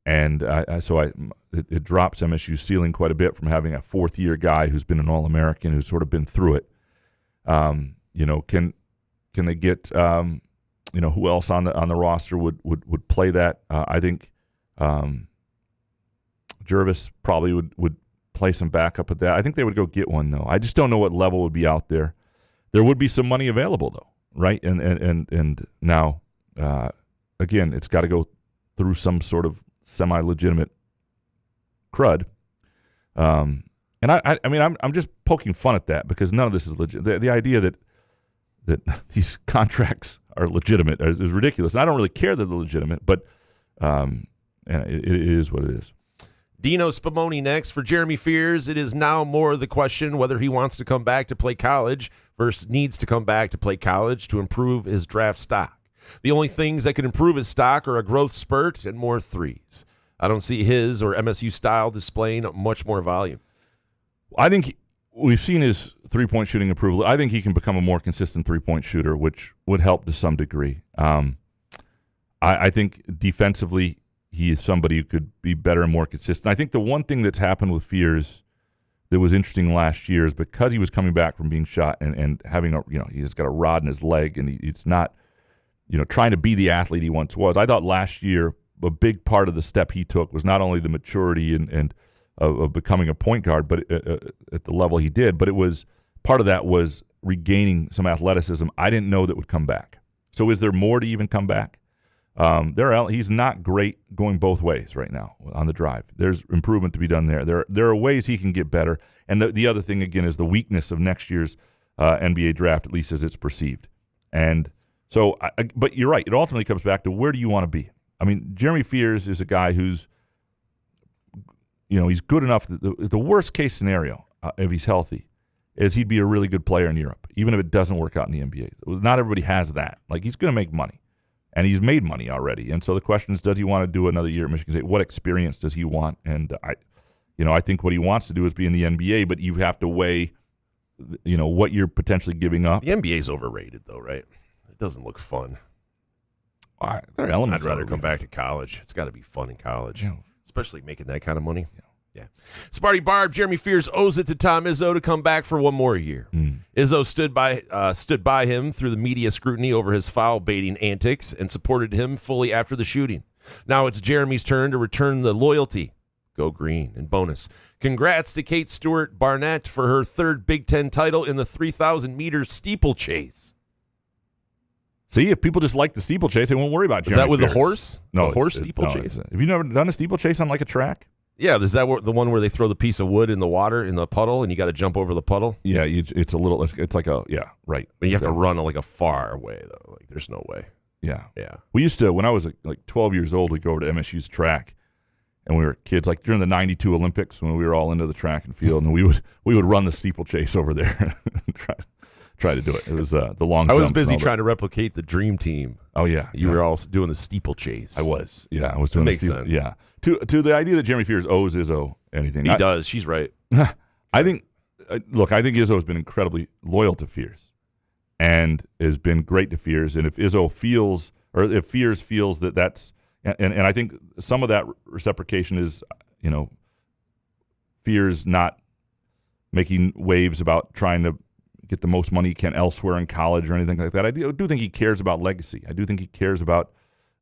D: And it drops MSU's ceiling quite a bit from having a fourth-year guy who's been an All-American, who's sort of been through it. Can they get who else on the roster would play that? I think Jervis probably would play some backup at that. I think they would go get one though. I just don't know what level would be out there. There would be some money available though, right? And now again, it's got to go through some sort of semi-legitimate crud. And I'm just poking fun at that because none of this is legit. The idea that these contracts are legitimate is ridiculous. And I don't really care that they're legitimate, but it is what it is.
E: Dino Spumoni next. For Jeremy Fears, it is now more the question whether he wants to come back to play college versus needs to come back to play college to improve his draft stock. The only things that could improve his stock are a growth spurt and more threes. I don't see his or MSU style displaying much more volume.
D: I think we've seen his three-point shooting improve. I think he can become a more consistent three-point shooter, which would help to some degree. I think defensively he is somebody who could be better and more consistent. I think the one thing that's happened with Fears that was interesting last year is because he was coming back from being shot and having he's got a rod in his leg and it's not trying to be the athlete he once was. I thought last year a big part of the step he took was not only the maturity and of becoming a point guard, but at the level he did. But it was part of that was regaining some athleticism I didn't know that would come back. So is there more to even come back? He's not great going both ways right now on the drive. There's improvement to be done there. There are ways he can get better. And the other thing, again, is the weakness of next year's NBA draft, at least as it's perceived. And so, but you're right. It ultimately comes back to where do you want to be? I mean, Jeremy Fears is a guy who's, he's good enough. The worst case scenario, if he's healthy, is he'd be a really good player in Europe, even if it doesn't work out in the NBA. Not everybody has that. Like, he's going to make money. And he's made money already. And so the question is, does he want to do another year at Michigan State? What experience does he want? And I think what he wants to do is be in the NBA, but you have to weigh, what you're potentially giving up.
E: The NBA's overrated, though, right? It doesn't look fun.
D: There are elements.
E: I'd rather come back to college. It's got to be fun in college, especially making that kind of money. Yeah. Sparty Barb, Jeremy Fears owes it to Tom Izzo to come back for one more year. Izzo stood by him through the media scrutiny over his foul baiting antics and supported him fully after the shooting. Now it's Jeremy's turn to return the loyalty. Go green. And bonus, congrats to Kate Stewart Barnett for her third Big Ten title in the 3,000-meter steeplechase.
D: See, if people just like the steeplechase, they won't worry about Jeremy.
E: Is that with
D: Fears.
E: the horse?
D: No,
E: the horse steeplechase.
D: Have you never done a steeplechase on like a track?
E: Yeah, is that the one where they throw the piece of wood in the water in the puddle, and you got to jump over the puddle?
D: Yeah, it's like right.
E: But you have to run like a far way though. Like there's no way.
D: Yeah.
E: Yeah.
D: We used to, when I was like 12 years old, we'd go over to MSU's track, and we were kids, like during the '92 Olympics when we were all into the track and field, and we would run the steeplechase over there and try to do it. It was the long.
E: I was busy trying to replicate the dream team.
D: Oh yeah,
E: you were all doing the steeplechase.
D: I was doing
E: makes sense.
D: Yeah. To the idea that Jeremy Fears owes Izzo anything.
E: He does. She's right.
D: I think Izzo has been incredibly loyal to Fears and has been great to Fears. And if Izzo feels, or if Fears feels that that's, and I think some of that reciprocation is, Fears not making waves about trying to get the most money he can elsewhere in college or anything like that. I do think he cares about legacy. I do think he cares about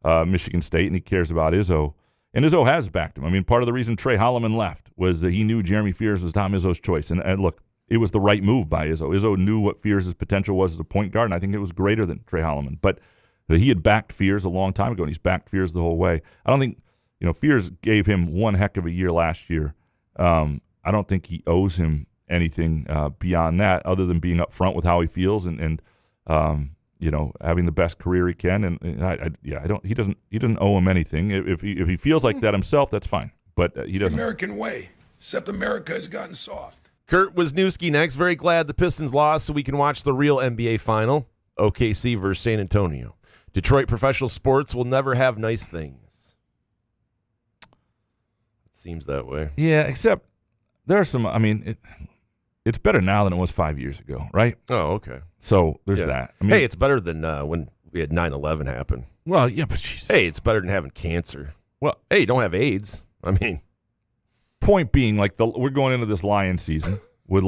D: Michigan State, and he cares about Izzo. And Izzo has backed him. I mean, part of the reason Trey Holloman left was that he knew Jeremy Fears was Tom Izzo's choice. And look, it was the right move by Izzo. Izzo knew what Fears' potential was as a point guard, and I think it was greater than Trey Holloman. But he had backed Fears a long time ago, and he's backed Fears the whole way. I don't think, Fears gave him one heck of a year last year. I don't think he owes him anything beyond that, other than being upfront with how he feels and having the best career he can. And he doesn't owe him anything. If he feels like that himself, that's fine. But he doesn't.
H: The American way, except America has gotten soft.
E: Kurt Wisniewski next. Very glad the Pistons lost so we can watch the real NBA final. OKC versus San Antonio. Detroit professional sports will never have nice things. It seems that way.
D: Yeah, except there are some, it's better now than it was 5 years ago, right?
E: Oh, okay.
D: So there's that.
E: Hey, it's better than when we had 9/11 happen.
D: Well, yeah, but Jesus.
E: Hey, it's better than having cancer.
D: Well,
E: hey, don't have AIDS.
D: Point being, we're going into this Lions season with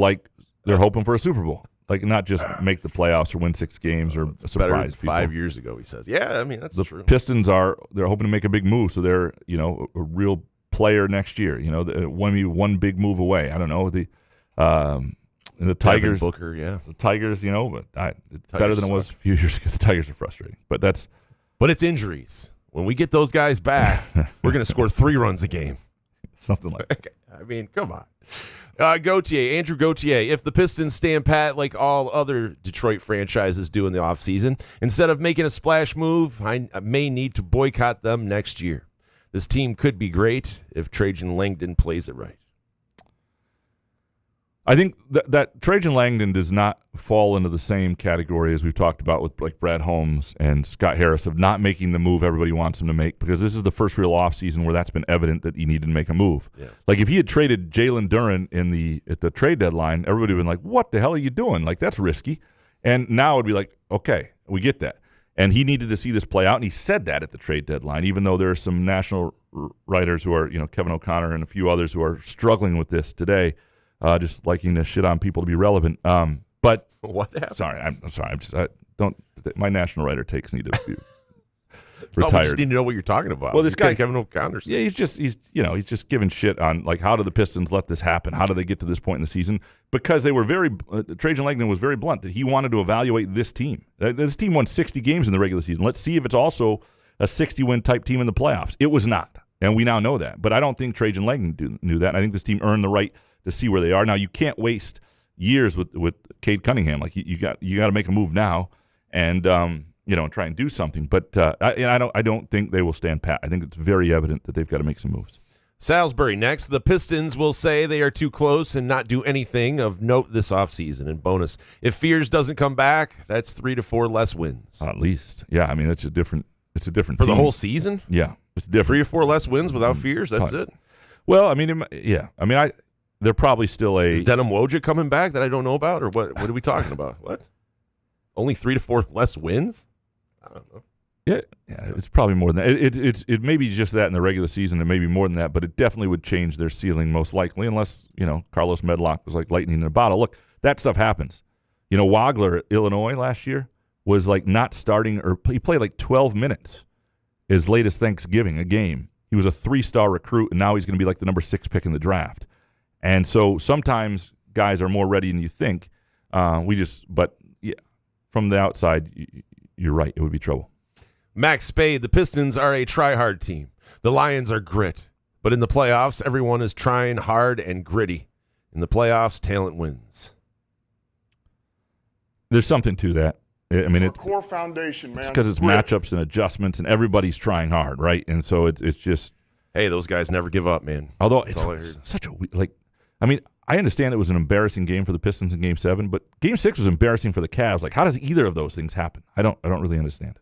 D: they're hoping for a Super Bowl, not just make the playoffs or win 6 games or surprise people.
E: 5 years ago, he says. Yeah, that's
D: the
E: true.
D: Pistons they're hoping to make a big move, so they're a real player next year. One big move away. I don't know the Tigers.
E: Devin Booker, yeah.
D: The Tigers, but it's better than it was a few years ago. The Tigers are frustrating, but
E: it's injuries. When we get those guys back, we're going to score 3 runs a game.
D: Something like that.
E: Come on. Andrew Gauthier, if the Pistons stand pat like all other Detroit franchises do in the offseason, instead of making a splash move, I may need to boycott them next year. This team could be great if Trajan Langdon plays it right.
D: I think that Trajan Langdon does not fall into the same category as we've talked about with Brad Holmes and Scott Harris of not making the move everybody wants him to make, because this is the first real offseason where that's been evident that he needed to make a move. Yeah. If he had traded Jalen Duren at the trade deadline, everybody would have been like, what the hell are you doing? That's risky. And now it would be like, okay, we get that. And he needed to see this play out, and he said that at the trade deadline, even though there are some national writers who are, Kevin O'Connor and a few others who are struggling with this today. Just liking to shit on people to be relevant. But
E: what happened?
D: Sorry, I'm sorry. My national writer takes need to be.
E: We
D: retired.
E: just need to know what you're talking about.
D: Well, this guy,
E: Kevin O'Connor.
D: Yeah, he's just giving shit on, like, how did the Pistons let this happen? How did they get to this point in the season? Because they were Trajan Langdon was very blunt that he wanted to evaluate this team. This team won 60 games in the regular season. Let's see if it's also a 60-win type team in the playoffs. It was not, and we now know that. But I don't think Trajan Langdon knew that. I think this team earned the right to see where they are. Now, you can't waste years with Cade Cunningham. Like, you got to make a move now, and and try and do something. But I don't think they will stand pat. I think it's very evident that they've got to make some moves.
E: Salisbury next. The Pistons will say they are too close and not do anything of note this offseason. And bonus, if Fears doesn't come back, that's 3 to 4 less wins.
D: At least. Yeah, I mean, it's a different
E: For
D: team.
E: the whole season?
D: Yeah, it's different.
E: 3 or 4 less wins without Fears? That's it?
D: Well, I mean, they're probably still
E: Is Denim Wojcik coming back that I don't know about? Or what are we talking about? What? Only 3 to 4 less wins? I don't know.
D: Yeah, it's probably more than that. It may be just that in the regular season, and maybe more than that, but it definitely would change their ceiling most likely, unless Carlos Medlock was like lightning in a bottle. Look, that stuff happens. Wagler at Illinois last year was like not starting, or he played like 12 minutes as late as Thanksgiving a game. He was a 3-star recruit, and now he's going to be like the number 6 pick in the draft. And so sometimes guys are more ready than you think. But yeah, from the outside, you're right. It would be trouble.
E: Max Spade, the Pistons are a try-hard team. The Lions are grit. But in the playoffs, everyone is trying hard and gritty. In the playoffs, talent wins.
D: There's something to that. I mean,
I: it's a core foundation, man.
D: It's because it's matchups and adjustments, and everybody's trying hard, right? And so it's just.
E: Hey, those guys never give up, man.
D: Although it's such a I understand it was an embarrassing game for the Pistons in Game 7, but Game 6 was embarrassing for the Cavs. Like, how does either of those things happen? I don't really understand it.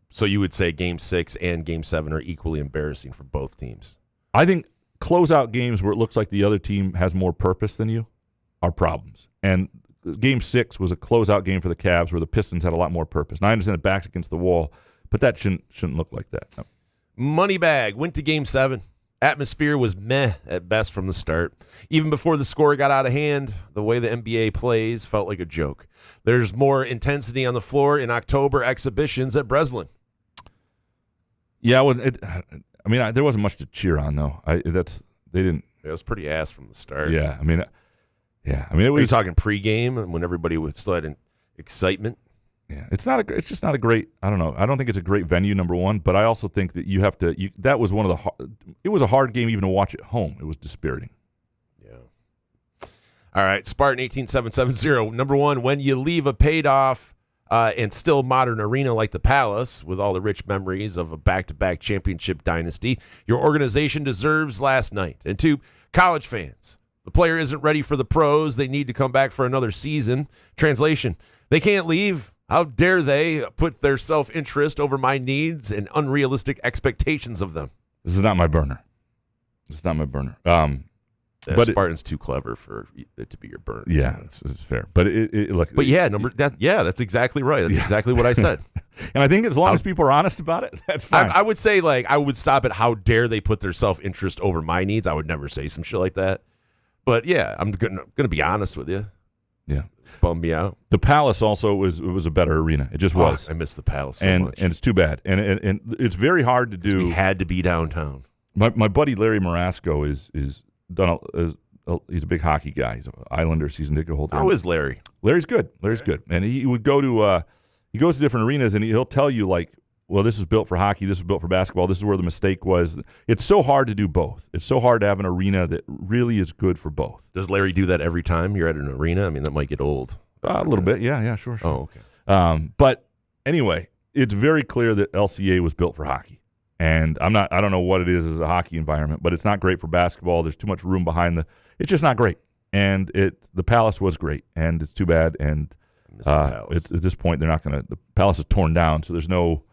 E: So you would say Game 6 and Game 7 are equally embarrassing for both teams?
D: I think closeout games where it looks like the other team has more purpose than you are problems. And Game 6 was a closeout game for the Cavs where the Pistons had a lot more purpose. And I understand the back's against the wall, but that shouldn't look like that. No.
E: Moneybag went to Game 7. Atmosphere was meh at best from the start. Even before the score got out of hand, the way the NBA plays felt like a joke. There's more intensity on the floor in October exhibitions at Breslin.
D: Yeah, well, there wasn't much to cheer on though. They didn't.
E: It was pretty ass from the start.
D: Yeah, it was.
E: Are you talking pregame when everybody still had excitement?
D: Yeah, it's just not a great. I don't know. I don't think it's a great venue, number one. But I also think that you have to. That was one of the. It was a hard game even to watch at home. It was dispiriting.
E: Yeah. All right, Spartan 18770. Number one, when you leave a paid off and still modern arena like the Palace, with all the rich memories of a back-to-back championship dynasty, your organization deserves last night. And two, college fans. The player isn't ready for the pros. They need to come back for another season. Translation: they can't leave. How dare they put their self-interest over my needs and unrealistic expectations of them?
D: This is not my burner.
E: Spartan's too clever for it to be your burner.
D: Yeah, it's fair. But look.
E: But yeah, that's exactly right. That's exactly what I said.
D: And I think as long as people are honest about it, that's fine.
E: I would say, I would stop at how dare they put their self-interest over my needs. I would never say some shit like that. But yeah, I'm gonna be honest with you.
D: Yeah.
E: Bummed me out.
D: The Palace also was a better arena. It just was.
E: I miss the Palace so much.
D: And it's too bad. And it's very hard to do.
E: We had to be downtown.
D: My buddy Larry Marasco is he's a big hockey guy. He's an Islander season ticket holder.
E: How is Larry?
D: Larry's good. Good. And he would go to he goes to different arenas and he'll tell you well, this is built for hockey, this is built for basketball, this is where the mistake was. It's so hard to do both. It's so hard to have an arena that really is good for both.
E: Does Larry do that every time you're at an arena? I mean, that might get old.
D: A little bit, yeah, sure.
E: Oh, okay.
D: But anyway, it's very clear that LCA was built for hockey. And I don't know what it is as a hockey environment, but it's not great for basketball. There's too much room behind it's just not great. And the Palace was great, and it's too bad. And at this point, they're not going to. The Palace is torn down, so there's no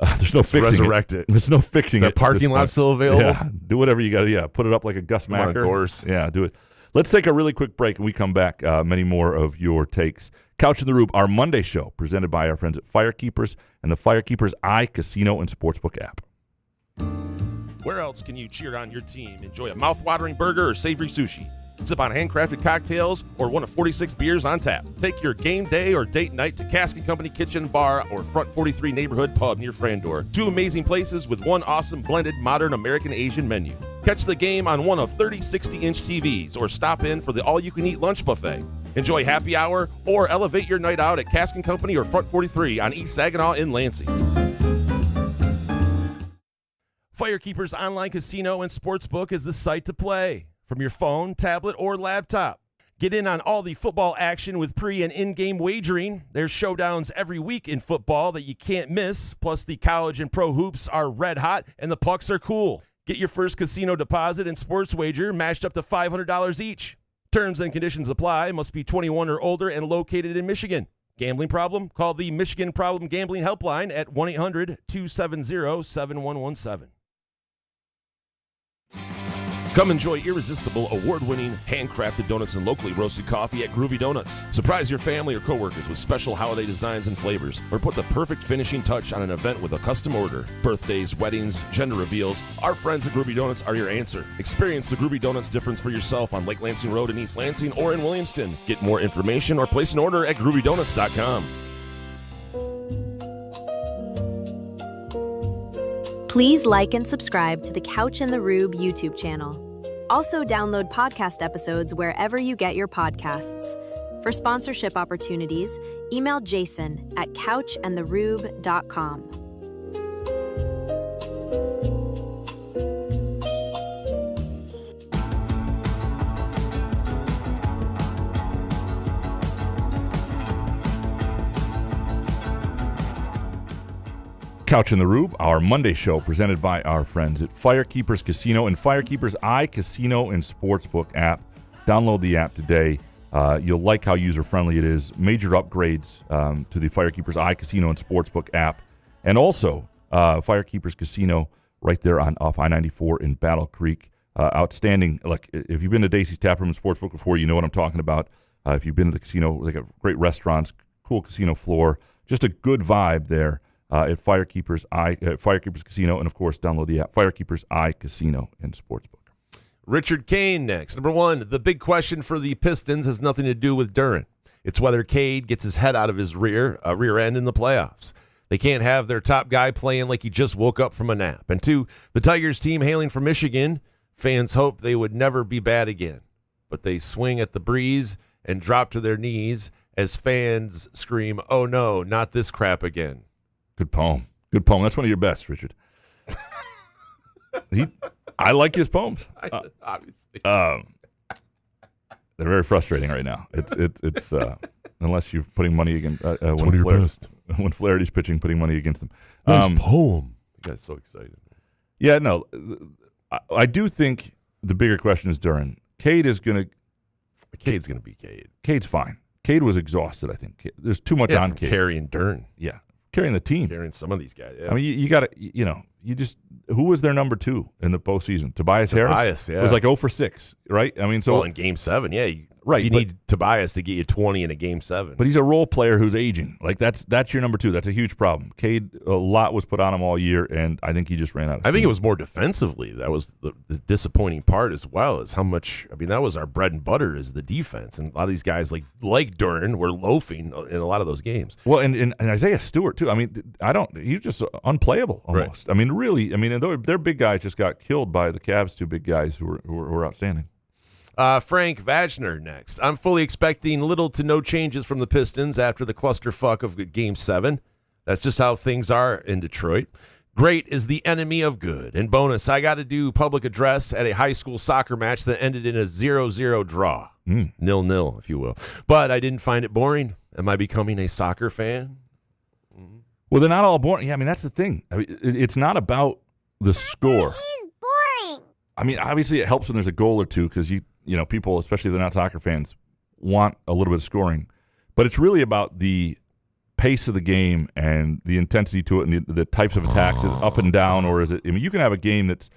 D: fixing
E: resurrect it.
D: There's no fixing it.
E: Is that parking lot still available?
D: Yeah, do whatever you got to. Yeah, put it up like a Gus Macker.
E: Of course.
D: Yeah, do it. Let's take a really quick break, and we come back. Many more of your takes. Couch in the Rube, our Monday show, presented by our friends at Firekeepers and the Firekeepers Casino and Sportsbook app.
E: Where else can you cheer on your team? Enjoy a mouth-watering burger or savory sushi? Sip on handcrafted cocktails or one of 46 beers on tap. Take your game day or date night to Cask & Company Kitchen Bar or Front 43 Neighborhood Pub near Frandor. 2 amazing places with one awesome blended modern American Asian menu. Catch the game on one of 30 60-inch TVs or stop in for the all-you-can-eat lunch buffet. Enjoy happy hour or elevate your night out at Cask & Company or Front 43 on East Saginaw in Lansing. Firekeepers Online Casino and Sportsbook is the site to play from your phone, tablet, or laptop. Get in on all the football action with pre- and in-game wagering. There's showdowns every week in football that you can't miss, plus the college and pro hoops are red hot and the pucks are cool. Get your first casino deposit and sports wager matched up to $500 each. Terms and conditions apply. Must be 21 or older and located in Michigan. Gambling problem? Call the Michigan Problem Gambling Helpline at 1-800-270-7117. Come enjoy irresistible, award-winning, handcrafted donuts and locally roasted coffee at Groovy Donuts. Surprise your family or coworkers with special holiday designs and flavors, or put the perfect finishing touch on an event with a custom order. Birthdays, weddings, gender reveals, our friends at Groovy Donuts are your answer. Experience the Groovy Donuts difference for yourself on Lake Lansing Road in East Lansing or in Williamston. Get more information or place an order at groovydonuts.com.
A: Please like and subscribe to the Couch and the Rube YouTube channel. Also, download podcast episodes wherever you get your podcasts. For sponsorship opportunities, email Jason at couchandtherube.com.
D: Couch in the Rube, our Monday show presented by our friends at Firekeepers Casino and Firekeepers Casino and Sportsbook app. Download the app today. You'll like how user-friendly it is. Major upgrades to the Firekeepers Casino and Sportsbook app. And also, Firekeepers Casino right there off I-94 in Battle Creek. Outstanding. Like, if you've been to Dacey's Taproom and Sportsbook before, you know what I'm talking about. If you've been to the casino, they got great restaurants, cool casino floor, just a good vibe there. At Firekeepers Casino, and of course, download the app, Firekeepers Casino and Sportsbook.
E: Richard Kane next. Number 1, the big question for the Pistons has nothing to do with Duren. It's whether Cade gets his head out of his rear end in the playoffs. They can't have their top guy playing like he just woke up from a nap. And 2, the Tigers team hailing from Michigan, fans hope they would never be bad again. But they swing at the breeze and drop to their knees as fans scream, "Oh no, not this crap again."
D: Good poem. Good poem. That's one of your best, Richard. I like his poems.
E: Obviously.
D: They're very frustrating right now. It's unless you're putting money against
E: it's one of your best.
D: When Flaherty's pitching, putting money against him.
E: Nice poem. You guys so excited.
D: Yeah, no. I do think the bigger question is Duren. Cade's going to
E: be Cade.
D: Cade's fine. Cade was exhausted, I think. There's too much on Cade.
E: Carrying Duren.
D: Yeah. Carrying the team.
E: Carrying some of these guys, yeah.
D: I mean, you got to, who was their number 2 in the postseason? Tobias Harris?
E: Yeah.
D: It was like 0 for 6, right? I mean, so.
E: Well, in Game 7, yeah.
D: Right.
E: You need Tobias to get you 20 in a Game 7.
D: But he's a role player who's aging. Like, that's your number 2. That's a huge problem. Cade, a lot was put on him all year, and I think he just ran out of steam.
E: I think it was more defensively. That was the disappointing part as well, is how much, that was our bread and butter is the defense. And a lot of these guys like Duren were loafing in a lot of those games.
D: Well, and Isaiah Stewart, too. I mean, he's just unplayable almost. Right. I mean, really, their big guys just got killed by the Cavs' 2 big guys who were outstanding.
E: Frank Wagner next. I'm fully expecting little to no changes from the Pistons after the clusterfuck of Game 7. That's just how things are in Detroit. Great is the enemy of good. And bonus, I got to do public address at a high school soccer match that ended in a 0-0 draw. 0-0, if you will. But I didn't find it boring. Am I becoming a soccer fan?
D: Well, they're not all boring. Yeah, that's the thing. It's not about the score.
I: Boring.
D: Obviously it helps when there's a goal or two because people, especially if they're not soccer fans, want a little bit of scoring. But it's really about the pace of the game and the intensity to it and the types of attacks. Is it up and down, or is it? You can have a game that's,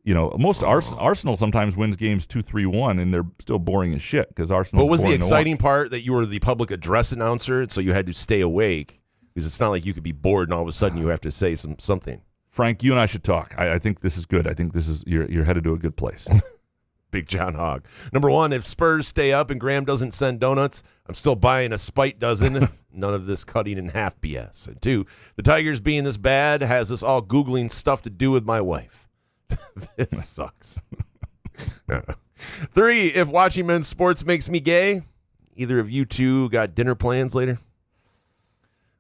D: most Arsenal sometimes wins games 2-3-1, and they're still boring as shit because Arsenal.
E: What was the exciting part that you were the public address announcer, so you had to stay awake because it's not like you could be bored and all of a sudden you have to say something.
D: Frank, you and I should talk. I think this is good. I think this is you're headed to a good place.
E: Big John Hogg. Number 1, if Spurs stay up and Graham doesn't send donuts, I'm still buying a spite dozen. None of this cutting in half BS. And 2, the Tigers being this bad has us all Googling stuff to do with my wife. This sucks. 3, if watching men's sports makes me gay, either of you two got dinner plans later?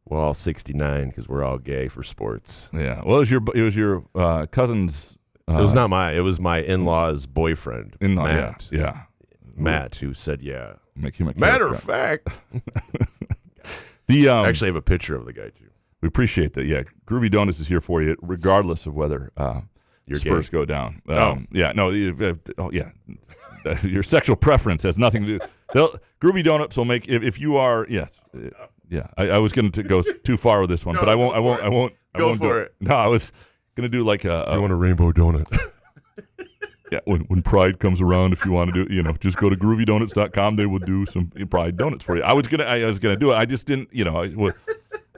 E: We're all 69 because we're all gay for sports.
D: Yeah. Well, it was your cousin's.
E: It was my in-law's boyfriend, Matt.
D: Yeah.
E: Matt, who said, yeah.
D: Matter
E: of fact.
D: I
E: actually have a picture of the guy, too.
D: We appreciate that. Yeah. Groovy Donuts is here for you, regardless of whether Spurs go down. Yeah. No. Yeah. Your sexual preference has nothing to do. Groovy Donuts will make, if you are, yes. Yeah. I was going to go too far with this one, but I won't.
E: Go for it.
D: No, I was going to do like
E: I want a rainbow donut.
D: Yeah, when Pride comes around, if you want to do, just go to groovydonuts.com. They will do some Pride donuts for you. I was gonna do it. I just didn't,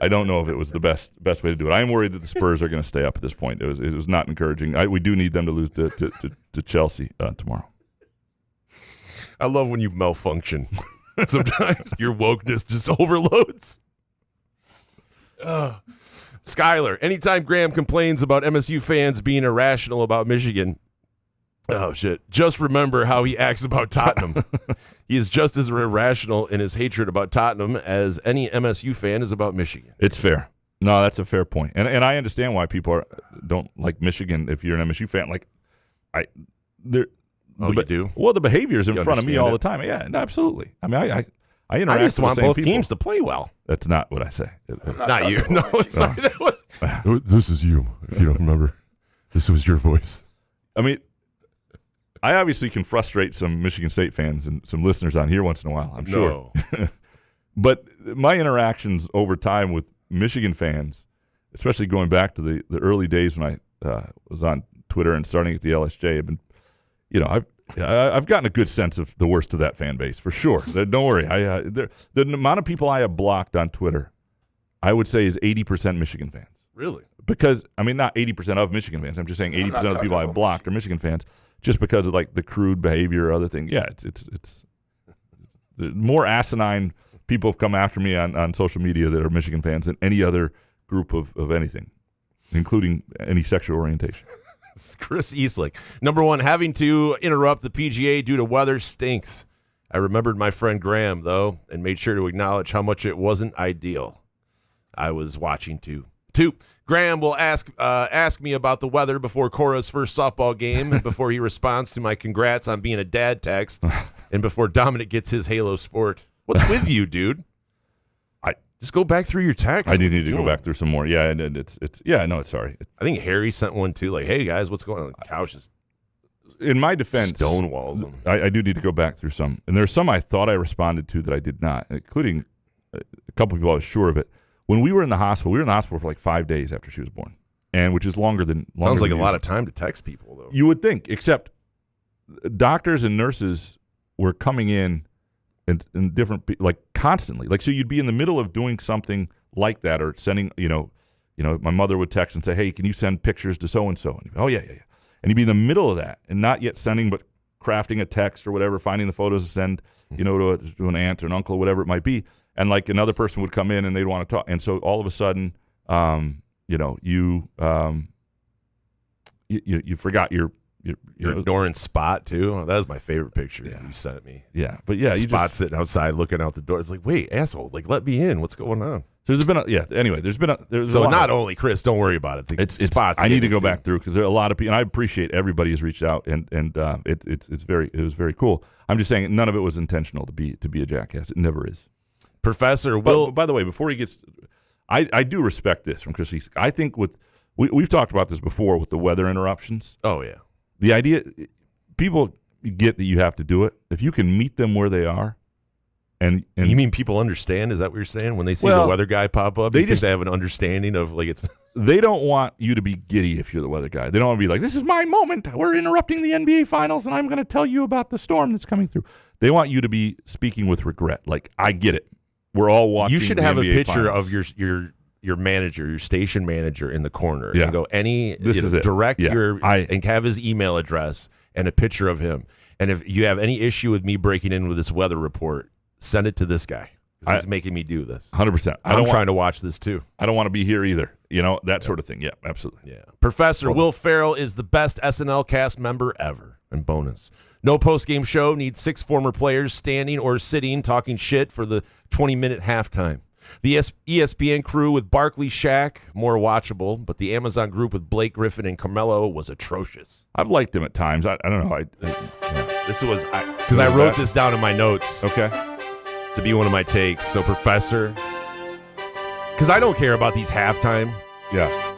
D: I don't know if it was the best way to do it. I am worried that the Spurs are going to stay up at this point. It was not encouraging. We do need them to lose to Chelsea tomorrow.
E: I love when you malfunction. Sometimes your wokeness just overloads. Skyler, anytime Graham complains about MSU fans being irrational about Michigan, oh, shit. Just remember how he acts about Tottenham. He is just as irrational in his hatred about Tottenham as any MSU fan is about Michigan.
D: It's fair. No, that's a fair point. And I understand why people don't like Michigan if you're an MSU fan.
E: You do?
D: Well, the behavior's in front of me all the time. Yeah, absolutely. I mean, I interact
E: I just
D: with
E: want
D: the same
E: both
D: people.
E: teams to play well.
D: That's not what I say.
E: Not you. No, sorry. That was... This is you, if you don't remember. This was your voice.
D: I mean, I obviously can frustrate some Michigan State fans and some listeners on here once in a while, I'm sure. But my interactions over time with Michigan fans, especially going back to the early days when I was on Twitter and starting at the LSJ, have been, I've gotten a good sense of the worst of that fan base, for sure. Don't worry. The amount of people I have blocked on Twitter, I would say, is 80% Michigan fans.
E: Really?
D: Because, I mean, not 80% of Michigan fans. I'm just saying 80% of the people I've blocked are Michigan fans just because of, the crude behavior or other things. Yeah, it's more asinine people have come after me on social media that are Michigan fans than any other group of anything, including any sexual orientation.
E: Chris Eastlick. Number 1, having to interrupt the PGA due to weather stinks. I remembered my friend Graham, though, and made sure to acknowledge how much it wasn't ideal. I was watching, too. 2, Graham will ask me about the weather before Cora's first softball game, before he responds to my congrats on being a dad text, and before Dominic gets his Halo Sport. What's with you, dude? Just go back through your text.
D: I do need to go back through some more. Yeah, it's sorry.
E: I think Harry sent one too, like, hey guys, what's going on? The couch is
D: in my defense,
E: stonewalls them.
D: I do need to go back through some. And there's some I thought I responded to that I did not, including a couple of people I was sure of it. When we were in the hospital for like 5 days after she was born, and which is longer than
E: sounds like a lot of time to text people, though.
D: You would think, except doctors and nurses were coming in and different, constantly. So you'd be in the middle of doing something like that, or sending, my mother would text and say, hey, can you send pictures to so-and-so? And you'd be, oh, yeah. And you'd be in the middle of that and not yet sending, but crafting a text or whatever, finding the photos to send, to an aunt or an uncle or whatever it might be. And another person would come in and they'd want to talk. And so all of a sudden, you forgot your
E: ignoring Spot too. Oh, that was my favorite picture you sent me.
D: Yeah, but yeah,
E: Spot sitting outside looking out the door. It's like, wait, asshole, let me in. What's going on?
D: So there's been there's
E: so not only Chris, don't worry about it.
D: It's Spots. I need to go back through because there are a lot of people, and I appreciate everybody who's reached out, and it was very cool. I'm just saying none of it was intentional to be a jackass. It never is.
E: Professor Will.
D: By the way, before he gets, I do respect this from Chris. I think we've talked about this before with the weather interruptions.
E: Oh yeah.
D: The idea, people get that you have to do it. If you can meet them where they are, and
E: you mean people understand? Is that what you're saying? When they see the weather guy pop up, they have an understanding of it's.
D: They don't want you to be giddy if you're the weather guy. They don't want to be like, this is my moment. We're interrupting the NBA Finals, and I'm going to tell you about the storm that's coming through. They want you to be speaking with regret. Like, I get it. We're all watching.
E: You should have a picture of your manager, your station manager in the corner, and go direct and have his email address, and a picture of him. And if you have any issue with me breaking in with this weather report, send it to this guy. He's making me do this.
D: 100%.
E: I'm trying to watch this too.
D: I don't want to be here either. That sort of thing. Yeah, absolutely.
E: Yeah. Professor Will Ferrell is the best SNL cast member ever. And bonus. No post-game show needs 6 former players standing or sitting talking shit for the 20-minute halftime. The ESPN crew with Barkley Shaq, more watchable, but the Amazon group with Blake Griffin and Carmelo was atrocious.
D: I've liked them at times. I don't know.
E: This was because I wrote this down in my notes.
D: Okay.
E: To be one of my takes. So, Professor, because I don't care about these halftime,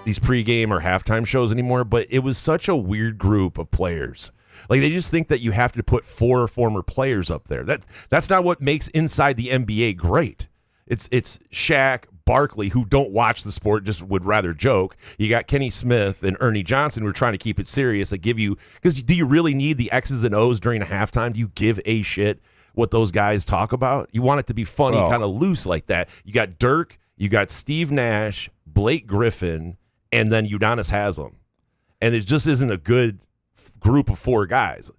E: these pregame or halftime shows anymore, but it was such a weird group of players. Like, they just think that you have to put 4 former players up there. That's not what makes Inside the NBA great. It's Shaq, Barkley, who don't watch the sport, just would rather joke. You got Kenny Smith and Ernie Johnson, who are trying to keep it serious. They give you, because do you really need the X's and O's during a halftime? Do you give a shit what those guys talk about? You want it to be funny, kind of loose like that. You got Dirk, you got Steve Nash, Blake Griffin, and then Udonis Haslem. And it just isn't a good group of 4 guys.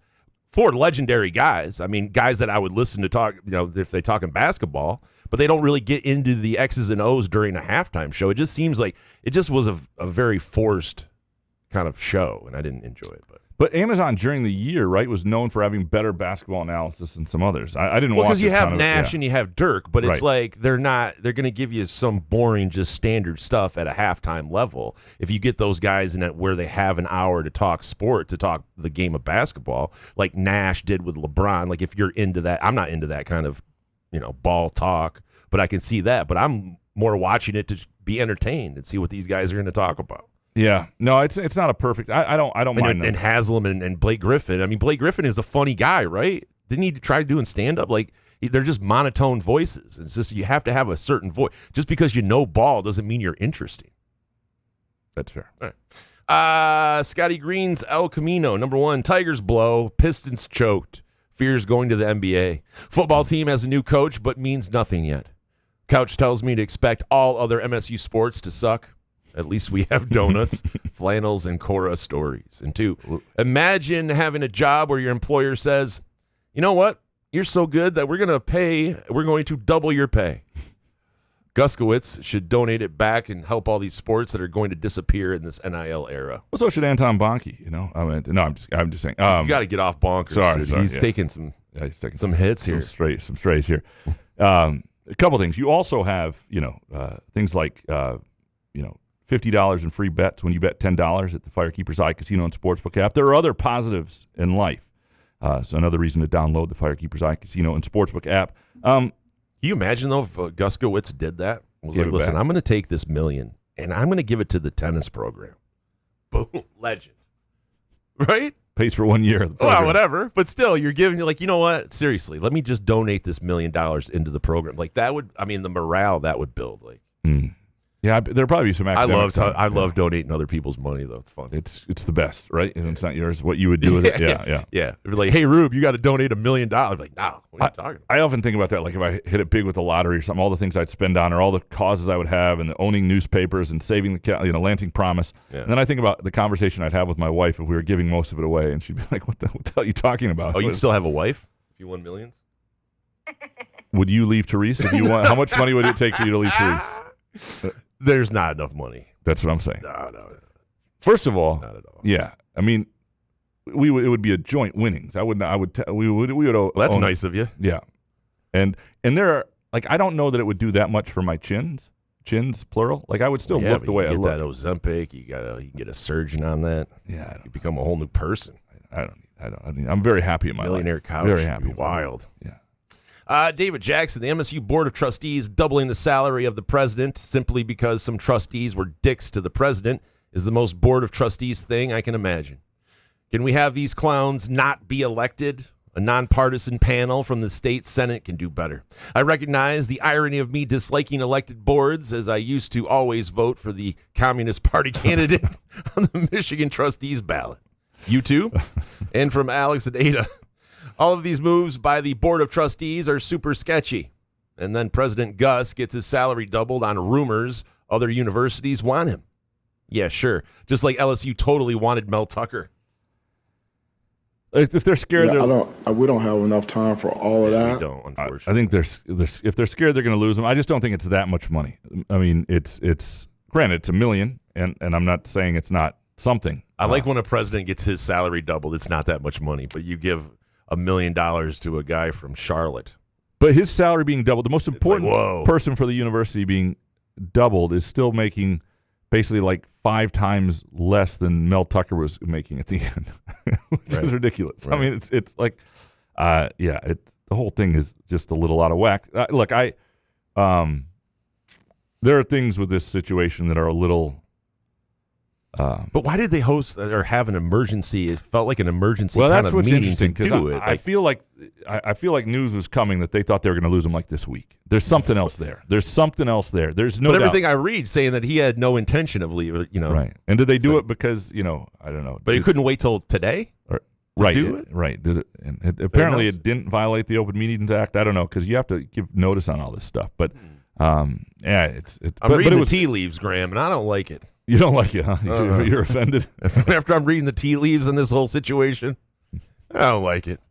E: 4 legendary guys. I mean, guys that I would listen to talk, if they talk in basketball, but they don't really get into the X's and O's during a halftime show. It just seems like it just was a very forced kind of show, and I didn't enjoy it.
D: But Amazon during the year, right, was known for having better basketball analysis than some others. I didn't watch
E: because you have Nash and you have Dirk, but it's like they're going to give you some boring, just standard stuff at a halftime level. If you get those guys in it where they have an hour to talk sport, to talk the game of basketball, like Nash did with LeBron, like if you're into that, I'm not into that kind of, ball talk, but I can see that. But I'm more watching it to be entertained and see what these guys are going to talk about.
D: Yeah, no, it's not a perfect. I don't mind that.
E: And Haslam and Blake Griffin. I mean, Blake Griffin is a funny guy, right? Didn't he try doing stand up? Like they're just monotone voices. It's just you have to have a certain voice. Just because you know ball doesn't mean you're interesting.
D: That's fair.
E: All right. Scotty Green's El Camino. Number 1, Tigers blow. Pistons choked. Fears going to the NBA. Football team has a new coach, but means nothing yet. Couch tells me to expect all other MSU sports to suck. At least we have donuts, flannels, and Cora stories. And 2, imagine having a job where your employer says, you know what? You're so good that we're going to double your pay. Guskiewicz should donate it back and help all these sports that are going to disappear in this NIL era.
D: Well, so should Anton Bonke, I'm just saying.
E: You got to get off bonkers.
D: Sorry,
E: he's taking some hits here.
D: Some strays here. A couple things. You also have, things like, $50 in free bets when you bet $10 at the Firekeepers Eye Casino and Sportsbook app. There are other positives in life. So another reason to download the Firekeepers Eye Casino and Sportsbook app.
E: Can you imagine, though, if Guskiewicz did that? Was like, listen, I'm going to take this $1 million, and I'm going to give it to the tennis program. Boom. Legend. Right?
D: Pays for 1 year.
E: Well, whatever. But still, you're giving, you know what? Seriously, let me just donate this $1 million into the program. Like, that would, the morale that would build. Like,
D: Yeah, there'll probably be some academic
E: I love donating other people's money, though. It's fun.
D: It's the best, right? And it's not yours. What you would do with it. Yeah.
E: If you're like, hey, Rube, you got to donate $1 million. Like, no, what are you talking about?
D: I often think about that. Like if I hit it big with the lottery or something, all the things I'd spend on or all the causes I would have and the owning newspapers and saving the Lansing Promise. Yeah. And then I think about the conversation I'd have with my wife if we were giving most of it away. And she'd be like, what the hell are you talking about?
E: Oh, you'd still have a wife if you won millions?
D: Would you leave Therese if you won? How much money would it take for you to leave Therese?
E: There's not enough money.
D: That's what I'm saying.
E: No.
D: First of all,
E: not at all.
D: Yeah. I mean, it would be a joint winnings. We would.
E: Well, that's nice of you.
D: Yeah. And there are I don't know that it would do that much for my chins plural. Like I would still look the way I look.
E: That Ozempic, you can get a surgeon on that.
D: Yeah.
E: You become a whole new person.
D: I don't. I mean, I'm very happy in my
E: millionaire
D: life.
E: couch.
D: Very happy.
E: Wild.
D: Yeah.
E: David Jackson, the MSU Board of Trustees doubling the salary of the president simply because some trustees were dicks to the president is the most Board of Trustees thing I can imagine. Can we have these clowns not be elected? A nonpartisan panel from the state Senate can do better. I recognize the irony of me disliking elected boards, as I used to always vote for the Communist Party candidate on the Michigan trustees ballot. You too? And from Alex and Ada. All of these moves by the Board of Trustees are super sketchy. And then President Gus gets his salary doubled on rumors other universities want him. Yeah, sure. Just like LSU totally wanted Mel Tucker.
D: If they're scared,
I: we don't have enough time for all of that.
E: We don't, unfortunately.
D: I think if they're scared, they're going to lose them. I just don't think it's that much money. I mean, it's granted, it's $1 million, and I'm not saying it's not something.
E: I like when a president gets his salary doubled. It's not that much money, but you give $1 million to a guy from Charlotte.
D: But his salary being doubled, the most important person for the university being doubled is still making basically like 5 times less than Mel Tucker was making at the end, which is ridiculous. Right. I mean, it's like, the whole thing is just a little out of whack. Look, there are things with this situation that are a little.
E: But why did they host or have an emergency? It felt like an emergency
D: kind
E: of
D: what's
E: meeting to
D: because
E: do it.
D: I feel like news was coming that they thought they were going to lose him like this week. There's something else there. There's no doubt.
E: Everything I read saying that he had no intention of leaving.
D: Right. And did they do it because I don't know.
E: But you couldn't wait till today.
D: Right.
E: Do it?
D: Right. Did it? And apparently, it didn't violate the Open Meetings Act. I don't know because you have to give notice on all this stuff. But I'm
E: reading the tea leaves, Graham, and I don't like it.
D: You don't like it, huh? You're offended?
E: After I'm reading the tea leaves in this whole situation, I don't like it.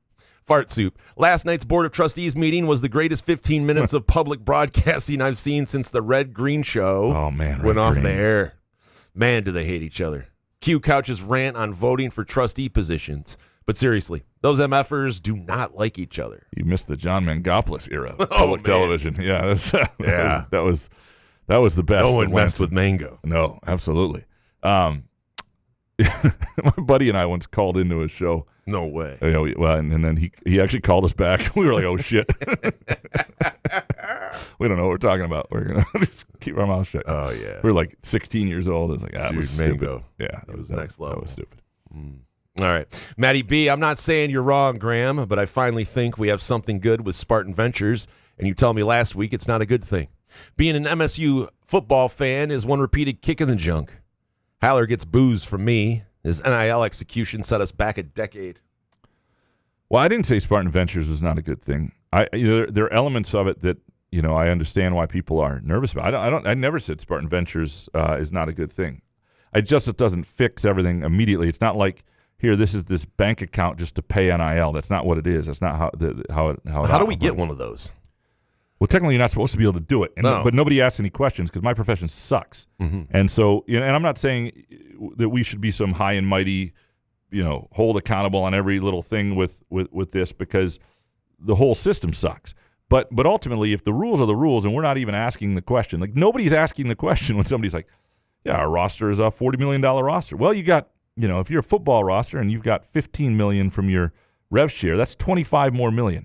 E: Fart soup. Last night's Board of Trustees meeting was the greatest 15 minutes of public broadcasting I've seen since the Red Green Show went off the air. Man, do they hate each other. Q Couch's rant on voting for trustee positions. But seriously, those MFers do not like each other.
D: You missed the John Mangopoulos era of public television. Yeah, that was the best.
E: No one messed with Mango.
D: No, absolutely. My buddy and I once called into his show.
E: No way.
D: And then he actually called us back. We were like, oh, shit. We don't know what we're talking about. We're going to just keep our mouths shut.
E: Oh, yeah.
D: We were like 16 years old. It was like, that was stupid.
E: Mango.
D: Yeah,
E: that was next level.
D: That was stupid.
E: All right. Matty B, I'm not saying you're wrong, Graham, but I finally think we have something good with Spartan Ventures, and you told me last week it's not a good thing. Being an MSU football fan is one repeated kick in the junk. Haller gets booze from me. His NIL execution set us back a decade.
D: Well, I didn't say Spartan Ventures was not a good thing. There are elements of it that I understand why people are nervous about. I never said Spartan Ventures is not a good thing. It doesn't fix everything immediately. It's not like this is this bank account just to pay NIL. That's not what it is. That's not how
E: do we get one of those?
D: Well, technically, you're not supposed to be able to do it, but nobody asks any questions because my profession sucks. Mm-hmm. And so, and I'm not saying that we should be some high and mighty, hold accountable on every little thing with this because the whole system sucks. But ultimately, if the rules are the rules, and we're not even asking the question, like nobody's asking the question when somebody's like, "Yeah, our roster is a $40 million roster." Well, you got, if you're a football roster and you've got $15 million from your rev share, that's $25 more million.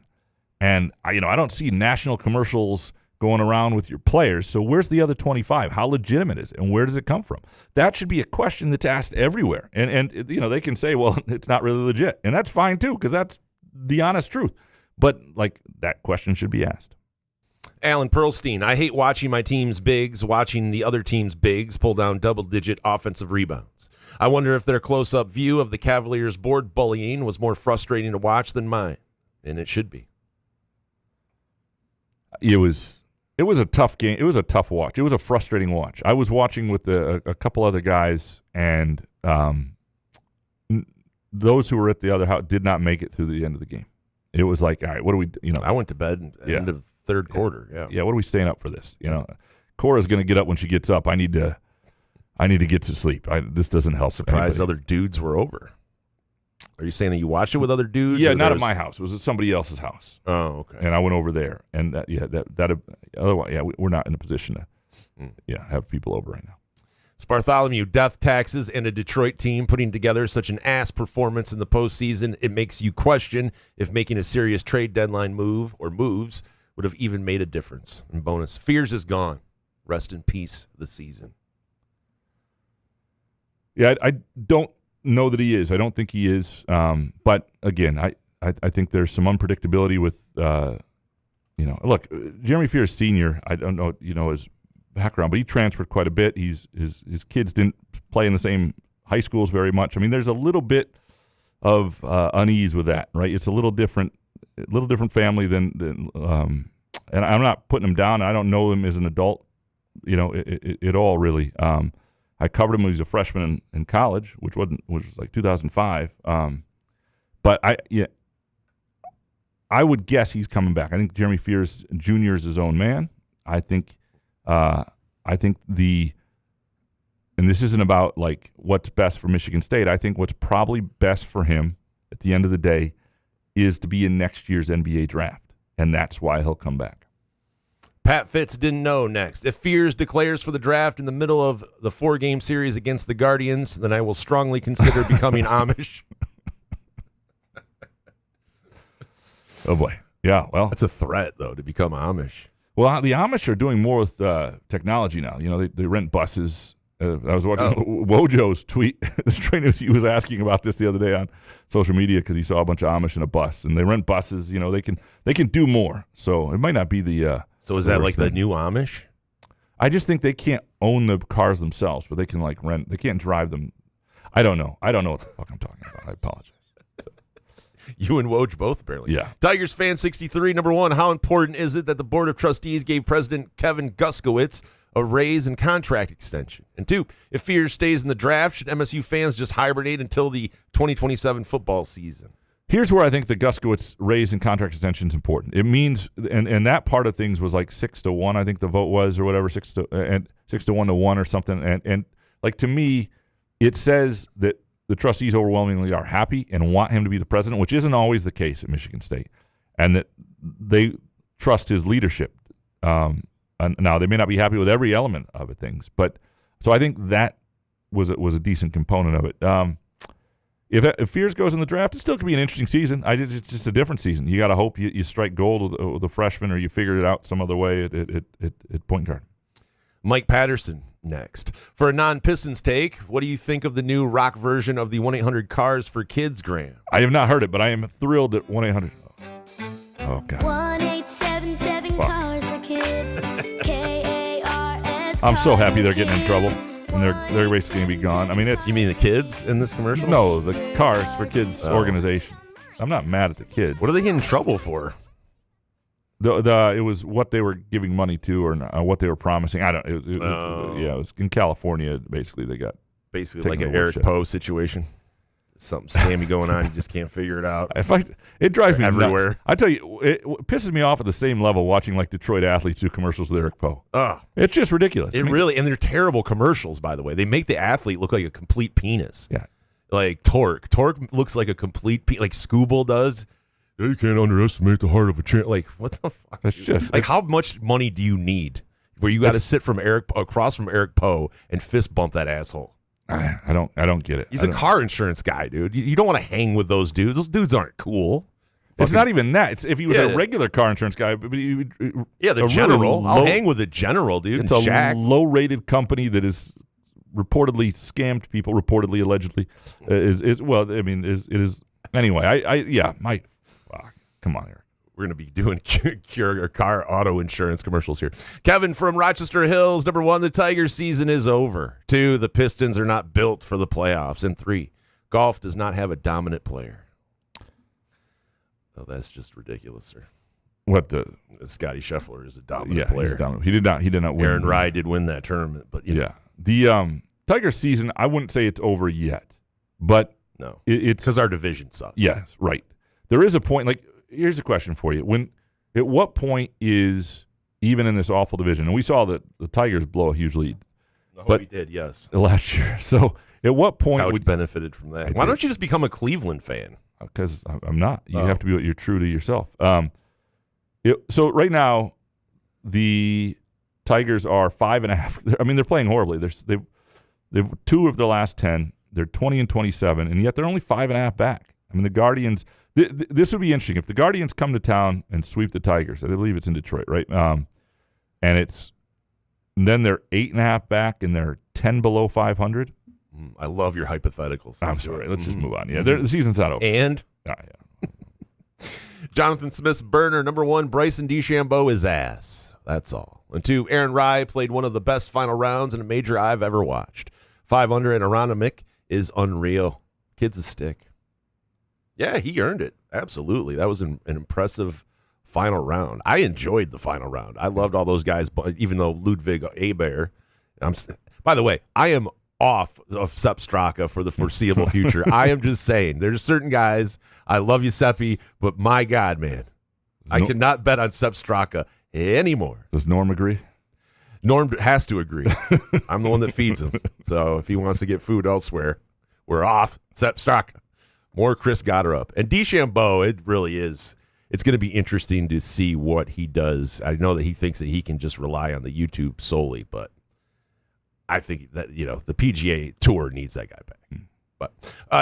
D: And I don't see national commercials going around with your players. So where's the other 25? How legitimate is it? And where does it come from? That should be a question that's asked everywhere. And they can say, well, it's not really legit. And that's fine too, because that's the honest truth. But that question should be asked.
E: Alan Pearlstein, I hate watching my team's bigs, watching the other team's bigs pull down double-digit offensive rebounds. I wonder if their close-up view of the Cavaliers' board bullying was more frustrating to watch than mine. And it should be.
D: It was a tough game. It was a tough watch. It was a frustrating watch. I was watching with a couple other guys, and those who were at the other house did not make it through the end of the game. It was like, all right, what do we?
E: I went to bed at the end of third quarter. Yeah.
D: What are we staying up for this? Cora's going to get up when she gets up. I need to get to sleep. This doesn't help.
E: Surprised other dudes were over. Are you saying that you watched it with other dudes?
D: Yeah, not at my house. It was at somebody else's house.
E: Oh, okay.
D: And I went over there, and that otherwise, we're not in a position to, have people over right now.
E: Spartholomew, death taxes, and a Detroit team putting together such an ass performance in the postseason, it makes you question if making a serious trade deadline move or moves would have even made a difference. And bonus, Fears is gone. Rest in peace, the season.
D: Yeah, I don't know that he is. I don't think he is. But again, I think there's some unpredictability with, look, Jeremy Fears Sr., I don't know, his background, but he transferred quite a bit. His kids didn't play in the same high schools very much. I mean, there's a little bit of unease with that, right? It's a little different family than and I'm not putting him down. I don't know him as an adult, at all really. I covered him when he was a freshman in college, which was like 2005. But I would guess he's coming back. I think Jeremy Fears Jr. is his own man. I think and this isn't about like what's best for Michigan State. I think what's probably best for him at the end of the day is to be in next year's NBA draft, and that's why he'll come back.
E: Pat Fitz didn't know next. If Fears declares for the draft in the middle of the 4-game series against the Guardians, then I will strongly consider becoming Amish.
D: Oh, boy. Yeah, well.
E: That's a threat, though, to become Amish.
D: Well, the Amish are doing more with technology now. You know, they rent buses. I was watching Wojo's tweet. This trainer, he was asking about this the other day on social media because he saw a bunch of Amish in a bus, and they rent buses. You know, they can do more. So it might not be the.
E: So is that like the new Amish?
D: I just think they can't own the cars themselves, but they can like rent. They can't drive them. I don't know what the fuck I'm talking about. I apologize.
E: You and Woj both, apparently.
D: Yeah.
E: Tigers fan 63, number one, how important is it that the Board of Trustees gave President Kevin Guskiewicz a raise and contract extension? And 2, if Fears stays in the draft, should MSU fans just hibernate until the 2027 football season?
D: Here's where I think the Guskiewicz raise and contract extension is important. It means, and that part of things was like 6-1, I think the vote was, or whatever, 6-1 to 1 or something. And like to me, it says that the trustees overwhelmingly are happy and want him to be the president, which isn't always the case at Michigan State, and that they trust his leadership. Now, they may not be happy with every element of it, but so I think that was a decent component of it. If Fears goes in the draft, it still could be an interesting season. It's just a different season. You got to hope you strike gold with a freshman, or you figure it out some other way at point guard.
E: Mike Patterson next. For a non-Pistons take, what do you think of the new rock version of the 1-800-CARS-for-Kids grant?
D: I have not heard it, but I am thrilled at 1-800. Oh, God.
J: 1-877-CARS-for-Kids. K-A-R-S.
D: I'm so happy they're getting in trouble, and they're basically going to be gone. I mean, it's...
E: You mean the kids in this commercial?
D: No, the Cars for Kids organization. I'm not mad at the kids.
E: What are they getting in trouble for?
D: It was what they were giving money to, or what they were promising. I don't. It was in California. Basically, they got
E: like an Eric Poe situation. Something scammy going on. You just can't figure it out.
D: It drives me
E: everywhere.
D: Nuts. I tell you, it pisses me off at the same level watching like Detroit athletes do commercials with Eric Poe. It's just ridiculous.
E: Really, and they're terrible commercials. By the way, they make the athlete look like a complete penis.
D: Yeah,
E: like Torque. Torque looks like a complete like Scooble does. You can't underestimate the heart of a champ. Like, what the fuck?
D: It's just
E: like, how much money do you need where you got to sit across from Eric Poe and fist bump that asshole?
D: I don't get it.
E: He's a car insurance guy, dude. You don't want to hang with those dudes. Those dudes aren't cool.
D: It's not even that. It's if he was a regular car insurance guy. But
E: the general. Really I'll hang with the general, dude.
D: It's a low-rated company that is reportedly scammed people. Reportedly, allegedly, it is anyway. Come on, Eric.
E: We're going to be doing Cure car auto insurance commercials here. Kevin from Rochester Hills. Number 1, the Tigers season is over. 2, the Pistons are not built for the playoffs. And 3, golf does not have a dominant player. Oh, that's just ridiculous, sir.
D: What
E: Scotty Scheffler is a dominant player.
D: He's dominant. He did not win.
E: Aaron Rye did win that tournament, but
D: the Tigers season, I wouldn't say it's over yet, but
E: no,
D: it's
E: because our division sucks.
D: Yes, right. There is a point. Like, here's a question for you: at what point is, even in this awful division, and we saw that the Tigers blow a huge lead,
E: but we did, yes,
D: last year. So at what point
E: Couch benefited from that? Why don't you just become a Cleveland fan?
D: Because I'm not. You have to be. You're true to yourself. So right now, the Tigers are 5.5. I mean, they're playing horribly. They've 2 of their last 10. They're 20-27, and yet they're only 5.5 back. I mean, the Guardians. This would be interesting if the Guardians come to town and sweep the Tigers. I believe it's in Detroit, right? And then they're 8.5 back, and they're 10 below 500.
E: I love your hypotheticals.
D: I'm sorry. Let's just move on. Yeah, the season's not over.
E: And Jonathan Smith's burner, number 1, Bryson DeChambeau is ass. That's all. And 2, Aaron Rye played one of the best final rounds in a major I've ever watched. 5 under, and Aronimik is unreal. Kid's a stick. Yeah, he earned it. Absolutely. That was an impressive final round. I enjoyed the final round. I loved all those guys, even though Ludwig Abear. By the way, I am off of Sepp Straka for the foreseeable future. I am just saying, there's certain guys. I love you, Seppi, but my God, man, I cannot bet on Sepp Straka anymore.
D: Does Norm agree?
E: Norm has to agree. I'm the one that feeds him. So if he wants to get food elsewhere, we're off Sepp Straka. More Chris Gotterup. And DeChambeau, it really is. It's going to be interesting to see what he does. I know that he thinks that he can just rely on the YouTube solely, but I think that, the PGA Tour needs that guy back. But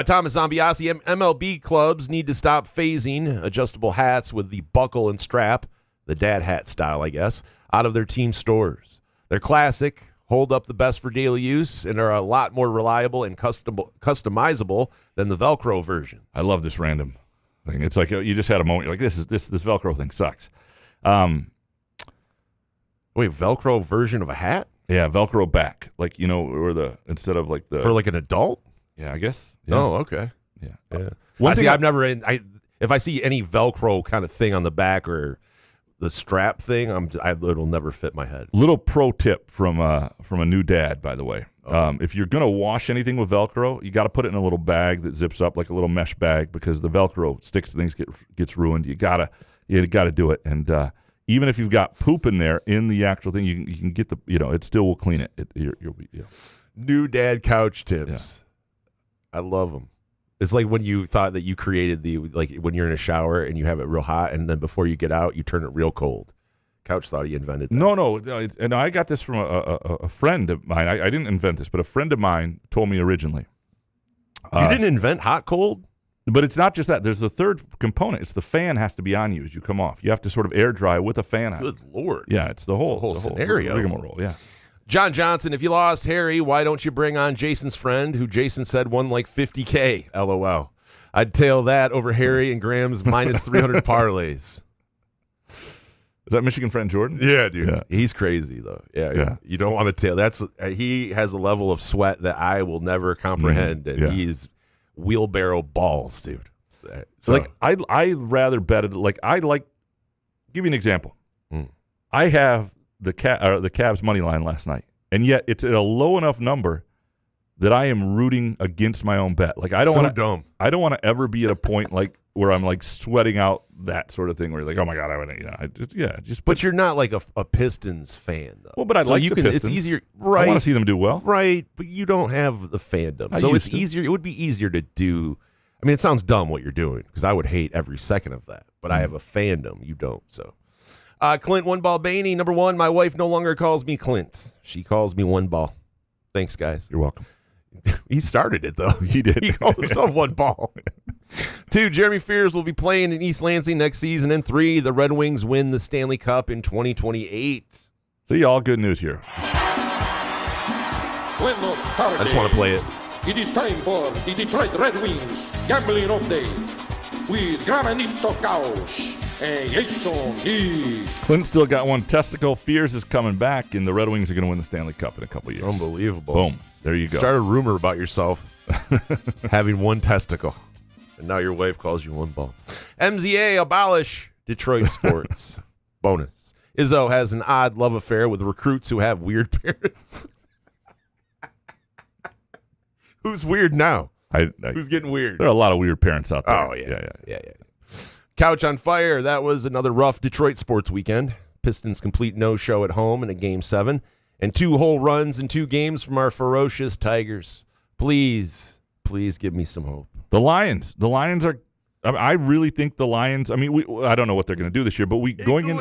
E: Thomas Zambiasi, MLB clubs need to stop phasing adjustable hats with the buckle and strap, the dad hat style, I guess, out of their team stores. They're classic, hold up the best for daily use, and are a lot more reliable and customizable than the Velcro version.
D: I love this random thing. It's like you just had a moment. You're like, this Velcro thing sucks.
E: Wait, Velcro version of a hat?
D: Yeah, Velcro back, like or instead of like the
E: for like an adult.
D: Yeah, I guess. Yeah.
E: Oh, okay.
D: Yeah.
E: If I see any Velcro kind of thing on the back or the strap thing, it'll never fit my head.
D: Little pro tip from a new dad, by the way. If you're gonna wash anything with Velcro, you got to put it in a little bag that zips up like a little mesh bag, because the Velcro sticks to things, gets ruined. You gotta do it. And even if you've got poop in there in the actual thing, you can get it still will clean it. You'll be.
E: New dad couch tips. Yeah. I love them. It's like when you thought that you created when you're in a shower and you have it real hot, and then before you get out, you turn it real cold. Couch thought he invented that.
D: No. And I got this from a friend of mine. I didn't invent this, but a friend of mine told me originally.
E: You didn't invent hot cold?
D: But it's not just that. There's the third component. It's the fan has to be on you as you come off. You have to sort of air dry with a fan on.
E: Good Lord.
D: Yeah, it's the whole
E: scenario.
D: Rigmarole, yeah.
E: John Johnson, if you lost Harry, why don't you bring on Jason's friend, who Jason said won like $50K? LOL. I'd tail that over Harry and Graham's minus 300 parlays.
D: Is that Michigan friend Jordan?
E: Yeah, dude. Yeah. He's crazy, though. Yeah. You don't want to tail. He has a level of sweat that I will never comprehend, and he's wheelbarrow balls, dude. So,
D: I'd rather bet it. Give you an example. I have the Cavs money line last night, and yet it's at a low enough number that I am rooting against my own bet. Like I don't want
E: dumb.
D: I don't want to ever be at a point where I'm sweating out that sort of thing where you're like, oh my God, I just.
E: But you're not like a Pistons fan, though.
D: Well, but I like the Pistons.
E: It's easier, right?
D: I want to see them do well,
E: right? But you don't have the fandom, so it's easier. It would be easier to do. I mean, it sounds dumb what you're doing, because I would hate every second of that. But I have a fandom. You don't, so. Clint One Ball Baney, number one. My wife no longer calls me Clint. She calls me One Ball. Thanks, guys.
D: You're welcome.
E: He started it, though. He did. He called himself One Ball. 2, Jeremy Fears will be playing in East Lansing next season. And 3, the Red Wings win the Stanley Cup in 2028.
D: See, y'all good news here.
E: I just want to play it.
K: It is time for the Detroit Red Wings Gambling Update with Gramanito Couch and Jason E.
D: Clint still got one testicle. Fears is coming back, and the Red Wings are going to win the Stanley Cup in a couple of years.
E: It's unbelievable.
D: Boom. There you go.
E: Start a rumor about yourself having one testicle, and now your wife calls you One Ball. MZA, abolish Detroit sports. Bonus. Izzo has an odd love affair with recruits who have weird parents. Who's weird now? Who's getting weird?
D: There are a lot of weird parents out there.
E: Oh, yeah. Couch on fire. That was another rough Detroit sports weekend. Pistons complete no-show at home in a Game 7. And 2 whole runs in 2 games from our ferocious Tigers. Please give me some hope.
D: The Lions are. I really think the Lions. I mean, I don't know what they're going to do this year, but going in.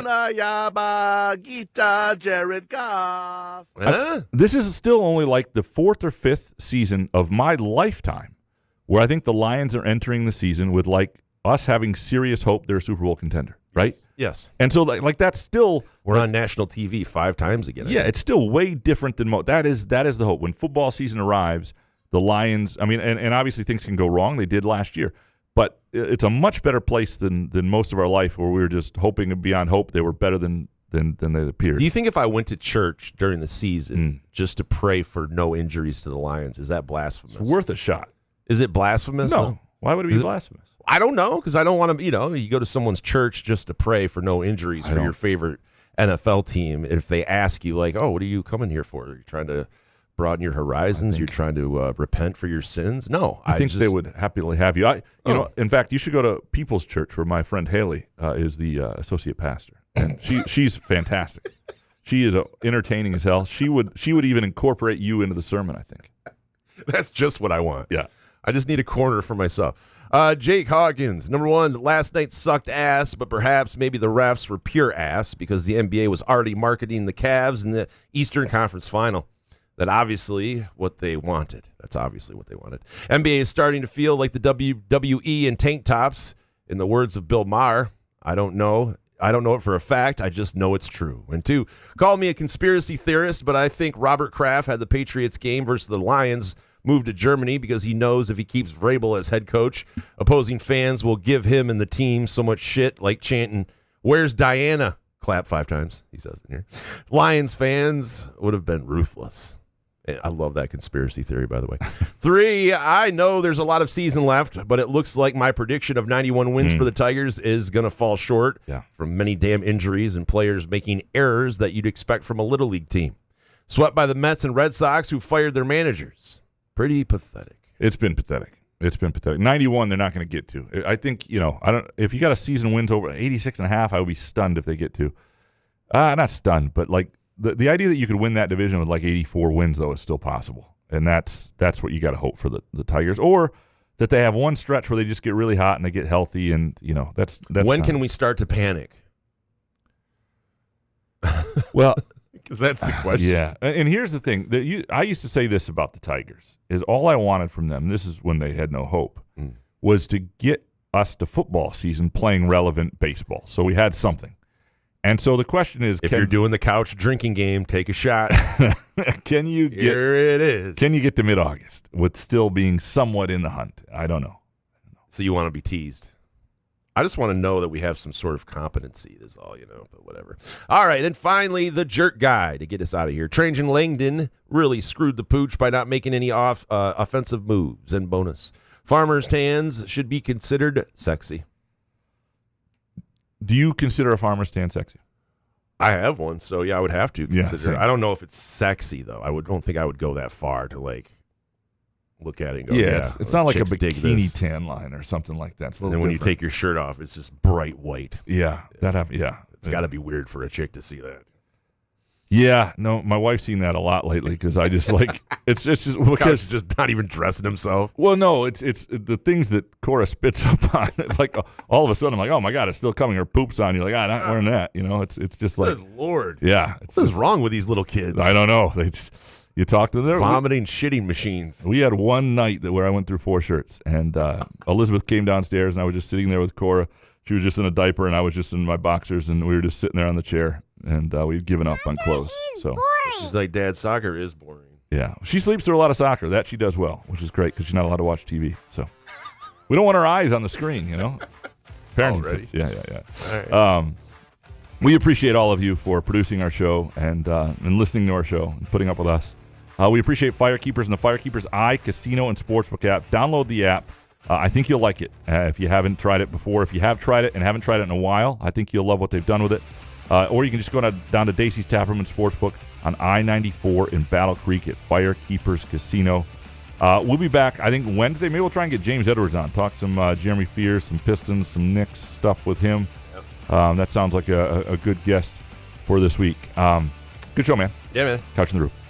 E: Jared Goff.
D: This is still only like the 4th or 5th season of my lifetime where I think the Lions are entering the season with us having serious hope they're a Super Bowl contender, right?
E: Yes.
D: And so that's still
E: we're on national TV 5 times again.
D: Yeah, it's still way different than that is the hope. When football season arrives, the Lions, I mean, and obviously things can go wrong. They did last year. But it's a much better place than most of our life where we were just hoping beyond hope they were better than they appeared.
E: Do you think if I went to church during the season just to pray for no injuries to the Lions, is that blasphemous?
D: It's worth a shot.
E: Is it blasphemous?
D: No.
E: Though?
D: Why would it be blasphemous?
E: I don't know, because I don't want to, you go to someone's church just to pray for no injuries for your favorite NFL team. If they ask you, oh, what are you coming here for? Are you trying to broaden your horizons? You're trying to repent for your sins? No.
D: I think they would happily have you. In fact, you should go to People's Church, where my friend Haley is the associate pastor. And she's fantastic. She is entertaining as hell. She would even incorporate you into the sermon, I think.
E: That's just what I want.
D: Yeah.
E: I just need a corner for myself. Jake Hawkins, number one, last night sucked ass, but perhaps maybe the refs were pure ass because the NBA was already marketing the Cavs in the Eastern Conference Final. That's obviously what they wanted. NBA is starting to feel like the WWE in tank tops. In the words of Bill Maher, I don't know it for a fact. I just know it's true. And two, call me a conspiracy theorist, but I think Robert Kraft had the Patriots game versus the Lions moved to Germany because he knows if he keeps Vrabel as head coach, opposing fans will give him and the team so much shit, like chanting, "Where's Diana?" Clap 5 times, he says in here. Lions fans would have been ruthless. And I love that conspiracy theory, by the way. 3, I know there's a lot of season left, but it looks like my prediction of 91 wins for the Tigers is going to fall short from many damn injuries and players making errors that you'd expect from a Little League team. Swept by the Mets and Red Sox, who fired their managers. Pretty pathetic.
D: It's been pathetic. 91, they're not going to get to. I think, if you got a season wins over 86.5, I would be stunned if they get to. Not stunned, but like the idea that you could win that division with like 84 wins, though, is still possible. And that's what you got to hope for the Tigers. Or that they have one stretch where they just get really hot and they get healthy. And, that's
E: when can we start to panic?
D: Well,
E: because that's the question.
D: Yeah, and here's the thing. I used to say this about the Tigers, is all I wanted from them, and this is when they had no hope, was to get us to football season playing relevant baseball. So we had something. And so the question is,
E: if you're doing the couch drinking game, take a shot. Here it is.
D: Can you get to mid-August with still being somewhat in the hunt? I don't know.
E: So you want to be teased. I just want to know that we have some sort of competency. That's all, but whatever. All right, and finally, the jerk guy to get us out of here. Trajan Langdon really screwed the pooch by not making any offensive moves. And bonus, farmers' tans should be considered sexy.
D: Do you consider a farmer's tan sexy?
E: I have one, so yeah, I would have to consider it.
D: Same.
E: I don't know if it's sexy, though. Don't think I would go that far to, look at it and go,
D: it's not like a bikini tan line or something like that.
E: And then when you take your shirt off, it's just bright white.
D: Yeah, that happens. Yeah,
E: it's got to be weird for a chick to see that.
D: Yeah, no, my wife's seen that a lot lately because I just it's just because
E: he's just not even dressing himself.
D: Well, no, it's the things that Cora spits up on. It's like all of a sudden I'm like, oh my God, it's still coming. Or poops on you. Like, I'm not wearing that. It's just like,
E: good Lord.
D: Yeah,
E: what is wrong with these little kids?
D: I don't know. You talk to them.
E: Vomiting, shitting machines.
D: We had one night where I went through 4 shirts, and Elizabeth came downstairs, and I was just sitting there with Cora. She was just in a diaper, and I was just in my boxers, and we were just sitting there on the chair, and we'd given up on clothes. So
E: she's like, Dad, soccer is boring.
D: Yeah. She sleeps through a lot of soccer. That she does well, which is great because she's not allowed to watch TV. So we don't want her eyes on the screen, Parenting tips. Yeah. All right. We appreciate all of you for producing our show and listening to our show and putting up with us. We appreciate Firekeepers and the Firekeepers Casino and Sportsbook app. Download the app. I think you'll like it if you haven't tried it before. If you have tried it and haven't tried it in a while, I think you'll love what they've done with it. Or you can just go down to Dacey's Taproom and Sportsbook on I-94 in Battle Creek at Firekeepers Casino. We'll be back, I think, Wednesday. Maybe we'll try and get James Edwards on. Talk some Jeremy Fears, some Pistons, some Knicks stuff with him. That sounds like a good guest for this week. Good show, man.
E: Yeah, man.
D: Couch in the Roof.